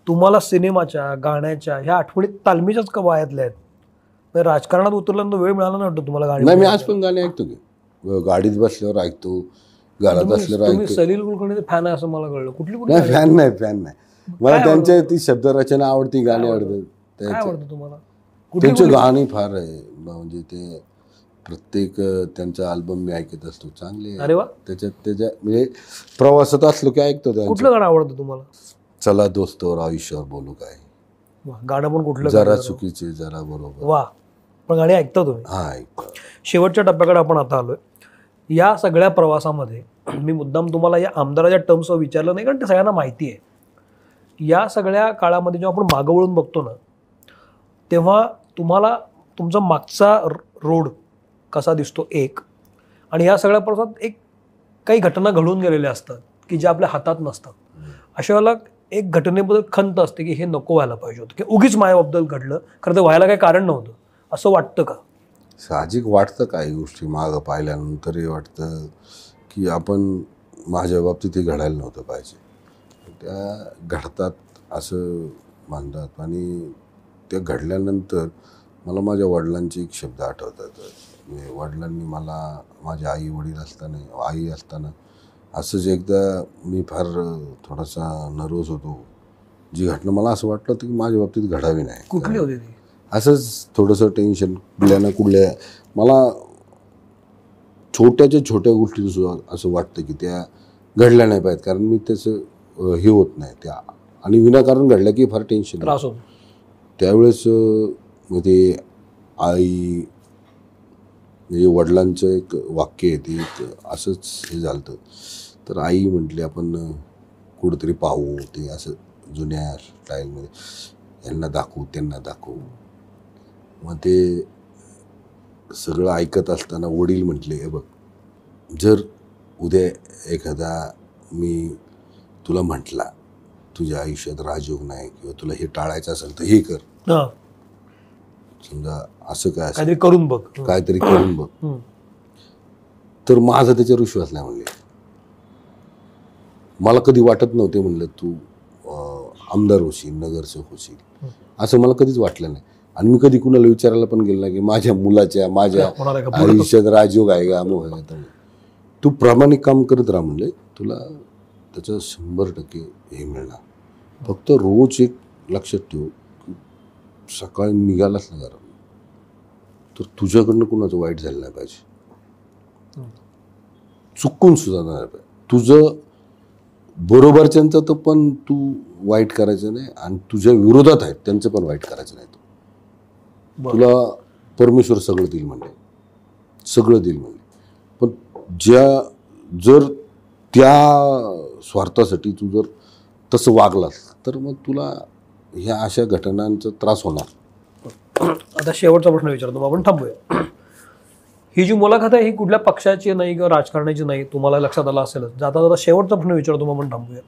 तुम्हाला सिनेमाच्या, गाण्याच्या ह्या आठवणीत तालमीच्याच का वायातल्या आहेत? राजकारणात उतरल्यानंतर वेळ मिळाला नाही वाटतं तुम्हाला गाणी? नाही, मी आज पण गाणे ऐकतो की, गाडीत बसल्यावर ऐकतो, घरात असल्यावर ऐकतो. सलील कुलकर्णीचे फॅन आहे असं मला कळलं. कुठली फॅन नाही, मला त्यांच्या ती शब्दरचना आवडती, गाणी आवडतात. काय आवडतं तुम्हाला? त्यांची गाणी फार आहे, म्हणजे ते प्रत्येक त्यांचा अल्बम मी ऐकत असतो, चांगले. अरे वा. त्याच्या म्हणजे प्रवासात असलो की ऐकतो. कुठलं गाणं आवडतं तुम्हाला? चला दोस्तोर आयुष्यावर बोलू काय. गाणं पण कुठलं? जरा चुकीचे जरा बरोबर. वा. पण गाणी ऐकता तुम्ही? हा, ऐकतो. शेवटच्या टप्प्याकडे आपण आता आलोय. या सगळ्या प्रवासामध्ये मी मुद्दाम तुम्हाला या आमदाराच्या टर्म्स विचारलं नाही, कारण ते सगळ्यांना माहिती आहे. या सगळ्या काळामध्ये जेव्हा आपण मागं वळून बघतो ना, तेव्हा तुम्हाला तुमचा मागचा रोड कसा दिसतो एक, आणि या सगळ्या प्रवासात काही घटना घडून गेलेल्या असतात की ज्या आपल्या हातात नसतात. अशा वेळेला एक घटनेबद्दल खंत असते की हे नको व्हायला पाहिजे होतं, की उगीच माझ्याबद्दल घडलं, खरं तर व्हायला काही कारण नव्हतं, असं वाटतं का? साहजिक वाटतं, काही गोष्टी मागं पाहिल्यानंतरही वाटतं की आपण, माझ्या बाबतीत घडायला नव्हतं पाहिजे, त्या घडतात असं मानतात. आणि त्या घडल्यानंतर मला माझ्या वडिलांचे एक शब्द आठवतात. वडिलांनी मला, माझे आई असताना असंच एकदा, मी फार थोडासा नर्वस होतो, जी घटना मला असं वाटलं होतं की माझ्या बाबतीत घडावी नाही. कुठली होती ती? असंच थोडंसं टेन्शन कुठल्या मला छोट्याच्या छोट्या गोष्टी सुद्धा असं वाटतं की त्या घडल्या नाही पाहिजेत, कारण मी त्याचं हे होत नाही त्या, आणि विनाकारण घडल्या की फार टेन्शन त्रास होतो. त्यावेळेस ते आई म्हणजे वडिलांचं एक वाक्य आहे, ते एक असंच हे झालं होतं. तर आई म्हटली आपण कुठंतरी पाहू, ते असं जुन्या स्टाईलमध्ये यांना दाखवू त्यांना दाखवू. मग ते सगळं ऐकत असताना वडील म्हटले, हे बघ, जर उद्या एखादा मी तुला म्हटला तुझ्या आयुष्यात राजयोग नाही किंवा तुला हे टाळायचं असेल तर हे कर, समजा असं काय असेल काहीतरी करून बघ, काहीतरी करून बघ, तर माझा त्याच्यावर विश्वास नाही. म्हणले मला कधी वाटत नव्हते म्हणलं तू आमदार होशील, नगरसेवक होशील, असं मला कधीच वाटलं नाही. आणि मी कधी कुणाला विचारायला पण गेलो नाही की माझ्या मुलाच्या माझ्या आयुष्यात राजयोग आहे का, अमोघ आहे का. तू प्रामाणिक काम करत राहा म्हणले, तुला त्याचं 100% हे मिळणार. फक्त रोज एक लक्षात ठेव, सकाळी निघालाच ना घरात तर तुझ्याकडनं कुणाचं वाईट झालं नाही पाहिजे, चुकून सुद्धा नाही पाहिजे. तुझं बरोबरच्यांचं तर पण तू वाईट करायचं नाही, आणि तुझ्या विरोधात आहेत त्यांचं पण वाईट करायचं नाही. तुला परमेश्वर सगळं देईल म्हणले, सगळं देईल म्हणले, पण जर त्या स्वार्थासाठी तू जर तसं वागलास तर मग तुला ह्या अशा घटनांचा त्रास होणार. आता शेवटचा प्रश्न विचारतो, आपण थांबूया. ही जी मुलाखत आहे ही कुठल्या पक्षाची नाही किंवा राजकारणाची नाही, तुम्हाला लक्षात आलं असेलच. जाता जाता शेवटचा प्रश्न विचारतो, आपण थांबूया.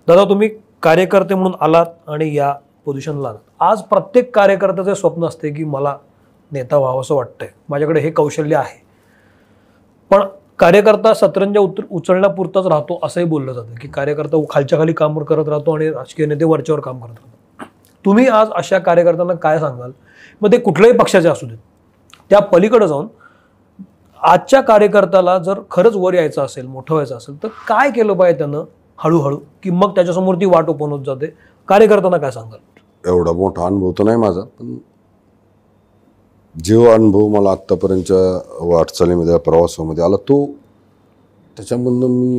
दादा, तुम्ही कार्यकर्ते म्हणून आलात आणि या पोझिशनला आलात. आज प्रत्येक कार्यकर्त्याचे स्वप्न असते की मला नेता व्हावं असं वाटतंय, माझ्याकडे हे कौशल्य आहे. पण कार्यकर्ता सतरंजा उचलण्यापुरताच राहतो असंही बोललं जातं की कार्यकर्ता खालच्या खाली काम करत राहतो आणि राजकीय नेते वरच्यावर काम करत राहतात. तुम्ही आज अशा कार्यकर्त्यांना काय सांगाल? मग ते कुठल्याही पक्षाचे असू देत, त्या पलीकडे जाऊन आजच्या कार्यकर्त्याला जर खरंच वर यायचं असेल, मोठं व्हायचं असेल, तर काय केलं पाहिजे त्यानं हळूहळू, की मग त्याच्यासमोर ती वाट ओपन होत जाते? कार्यकर्त्यांना काय सांगाल? एवढा मोठा अनुभव तर नाही माझा, पण जो अनुभव मला आत्तापर्यंतच्या वाटचालीमध्ये प्रवासामध्ये आला तो, त्याच्यामधनं मी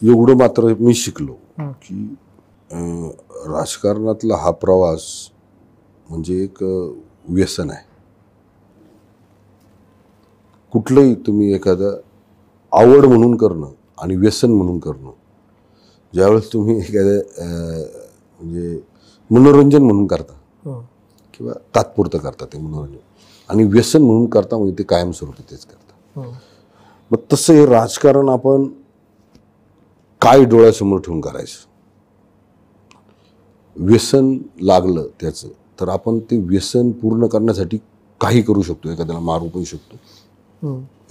एवढं मात्र मी शिकलो की राजकारणातला हा प्रवास म्हणजे एक व्यसन आहे. कुठलंही तुम्ही एखादं आवड म्हणून करणं आणि व्यसन म्हणून करणं, ज्यावेळेस तुम्ही एखादं म्हणजे मनोरंजन म्हणून करता किंवा तात्पुरतं करता ते मनोरंजन, आणि व्यसन म्हणून करता म्हणजे ते कायमस्वरूपी तेच करता. मग तसं हे राजकारण आपण काय डोळ्यासमोर ठेवून करायचं? व्यसन लागलं त्याचं तर आपण ते व्यसन पूर्ण करण्यासाठी काही करू शकतो. एखाद्याला मारू पण शकतो,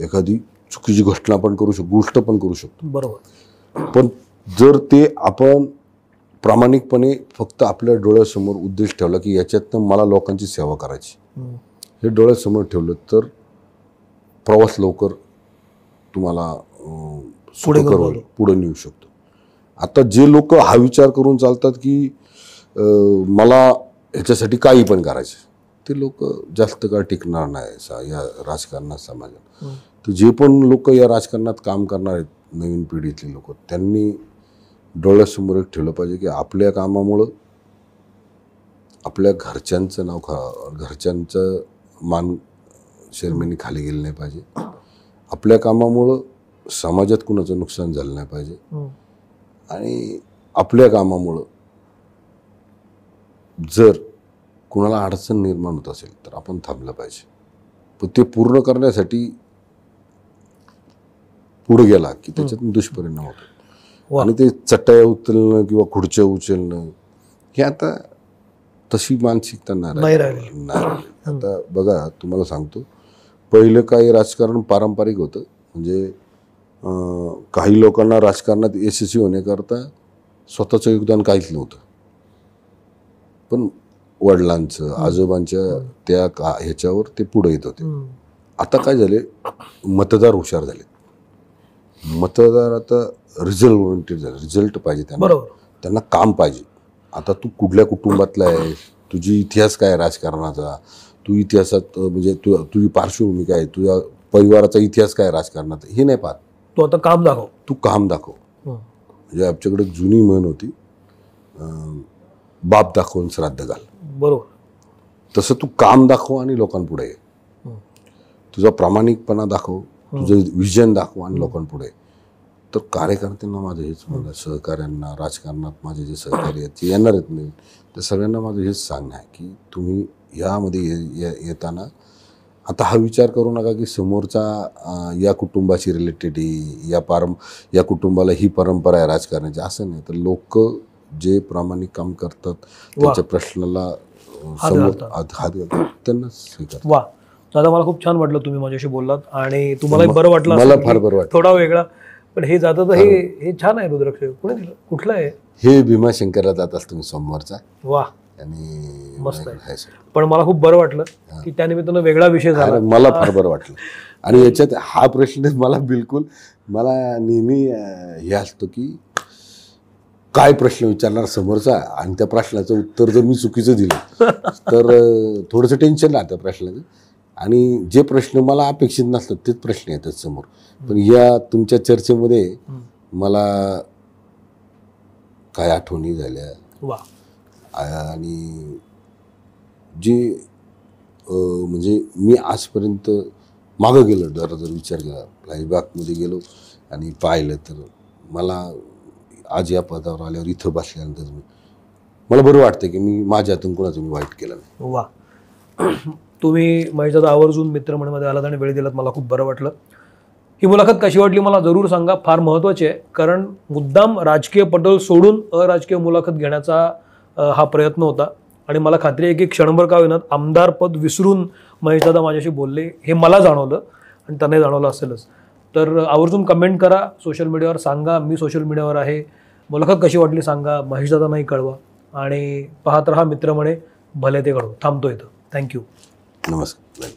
एखादी चुकीची घटना पण करू शकतो, गोष्ट पण करू शकतो. बरोबर. पण जर ते आपण प्रामाणिकपणे फक्त आपल्या डोळ्यासमोर उद्देश ठेवला की याच्यातनं मला लोकांची सेवा करायची, हे डोळ्यासमोर ठेवलं तर प्रवास लवकर तुम्हाला पुढे नेऊ शकतो. आता जे लोक हा विचार करून चालतात की मला ह्याच्यासाठी काही पण करायचं, ते लोक जास्त काळ टिकणार नाही या राजकारणात, समाजात. तर जे पण लोक या राजकारणात काम करणार आहेत, नवीन पिढीतले लोक, त्यांनी डोळ्यासमोर एक ठेवलं पाहिजे की आपल्या कामामुळं आपल्या घरच्यांचं नाव घरच्यांचं मान शर्मेने खाली गेलं नाही पाहिजे. आपल्या कामामुळं समाजात कुणाचं नुकसान झालं नाही पाहिजे, आणि आपल्या कामामुळं जर कुणाला अडचण निर्माण होत असेल तर आपण थांबलं पाहिजे. पण ते पूर्ण करण्यासाठी पुढे गेला की त्याच्यातून दुष्परिणाम होतो, आणि ते चटया उचलणं किंवा खुर्च्या उचलणं हे आता तशी मानसिकता नाही राहिली. आता बघा, तुम्हाला सांगतो, पहिलं काही राजकारण पारंपरिक होतं. म्हणजे काही लोकांना राजकारणात यशस्वी होण्याकरता स्वतःचं योगदान काहीच नव्हतं, पण वडिलांचं आजोबांच्या त्या ह्याच्यावर ते पुढे येत होते. आता काय झाले, मतदार हुशार झाले, मतदार आता रिझल्ट ओरिएंटेड झाले, रिझल्ट पाहिजे त्यांना, त्यांना काम पाहिजे. आता तू कुठल्या कुटुंबातला आहे, तुझी इतिहास काय आहे राजकारणाचा, तू इतिहासात म्हणजे तुझी पार्श्वभूमी काय आहे, तुझ्या परिवाराचा इतिहास काय आहे राजकारणाचा, हे नाही पाहत. तो आता काम दाखव. तू काम दाखव. म्हणजे आमच्याकडे जुनी म्हण होती, बाप दाखवून श्राद्ध घाल. बरोबर. तसं तू काम दाखव आणि लोकांपुढे ये. तुझा प्रामाणिकपणा दाखव, तुझं विजन दाखव आणि लोकांपुढे. तर कार्यकर्त्यांना माझं हेच म्हणणं, सहकाऱ्यांना, राजकारणात माझे जे सहकारी आहेत ते येणार आहेत नाही, तर सगळ्यांना माझं हेच सांगणं आहे की तुम्ही यामध्ये येताना आता हा विचार करू नका की समोरचा या कुटुंबाशी रिलेटेड या कुटुंबाला ही परंपरा आहे राजकारणाची, असं नाही. तर लोक जे प्रामाणिक काम करतात त्यांच्या प्रश्नाला समोर हात घालतात त्यांनाच स्वीकार. वा दादा, मला खूप छान वाटलं तुम्ही माझ्याशी बोललात आणि तुम्हालाही बरं वाटलं. मला फार बरं वाटलं. थोडा वेगळा पण हे जातं तर हे छान आहे. रुद्राक्ष कुठे दिलं, कुठलं आहे हे? भीमाशंकरला जात असतो मी सोमवारचा. वा, आणि मस्त आहे. पण मला खूप बरं वाटलं की त्यानिमित्तानं वेगळा विषय झाला. मला फार बरं वाटलं. आणि याच्यात हा प्रश्न मला नेहमी हे असतो की काय प्रश्न विचारणार समोरचा आणि त्या प्रश्नाचं उत्तर जर मी चुकीचं दिलं तर थोडंसं टेन्शन राहतं प्रश्नाचं. आणि जे प्रश्न मला अपेक्षित नसतात तेच प्रश्न येतात समोर. पण या तुमच्या चर्चेमध्ये मला काय आठवणी झाल्या. वा. आणि जे म्हणजे मी आजपर्यंत मागं गेलो, जर विचार केला, फ्लायबॅकमध्ये गेलो आणि पाहिलं, तर मला आज या पदावर आल्यावर इथं बसल्यानंतर मला बरं वाटतं की मी माझ्या हातून कोणाचं मी वाईट केलं नाही. वा. तुम्ही महेशदादा आवर्जून मित्रमंडळमध्ये आलात आणि वेळ दिलात, मला खूप बरं वाटलं. ही मुलाखत कशी वाटली मला जरूर सांगा, फार महत्त्वाची आहे. कारण मुद्दाम राजकीय पटल सोडून अराजकीय मुलाखत घेण्याचा हा प्रयत्न होता आणि मला खात्री आहे की क्षणभर का होईना आमदार पद विसरून महेशदादा माझ्याशी बोलले हे मला जाणवलं आणि त्यांनाही जाणवलं असेलच. तर आवर्जून कमेंट करा, सोशल मीडियावर सांगा, मी सोशल मीडियावर आहे. मुलाखत कशी वाटली सांगा, महेशदादांनाही कळवा आणि पाहत रहा मित्रमणे, भले ते घडो. थांबतो इथं. थँक्यू. नमस्कार.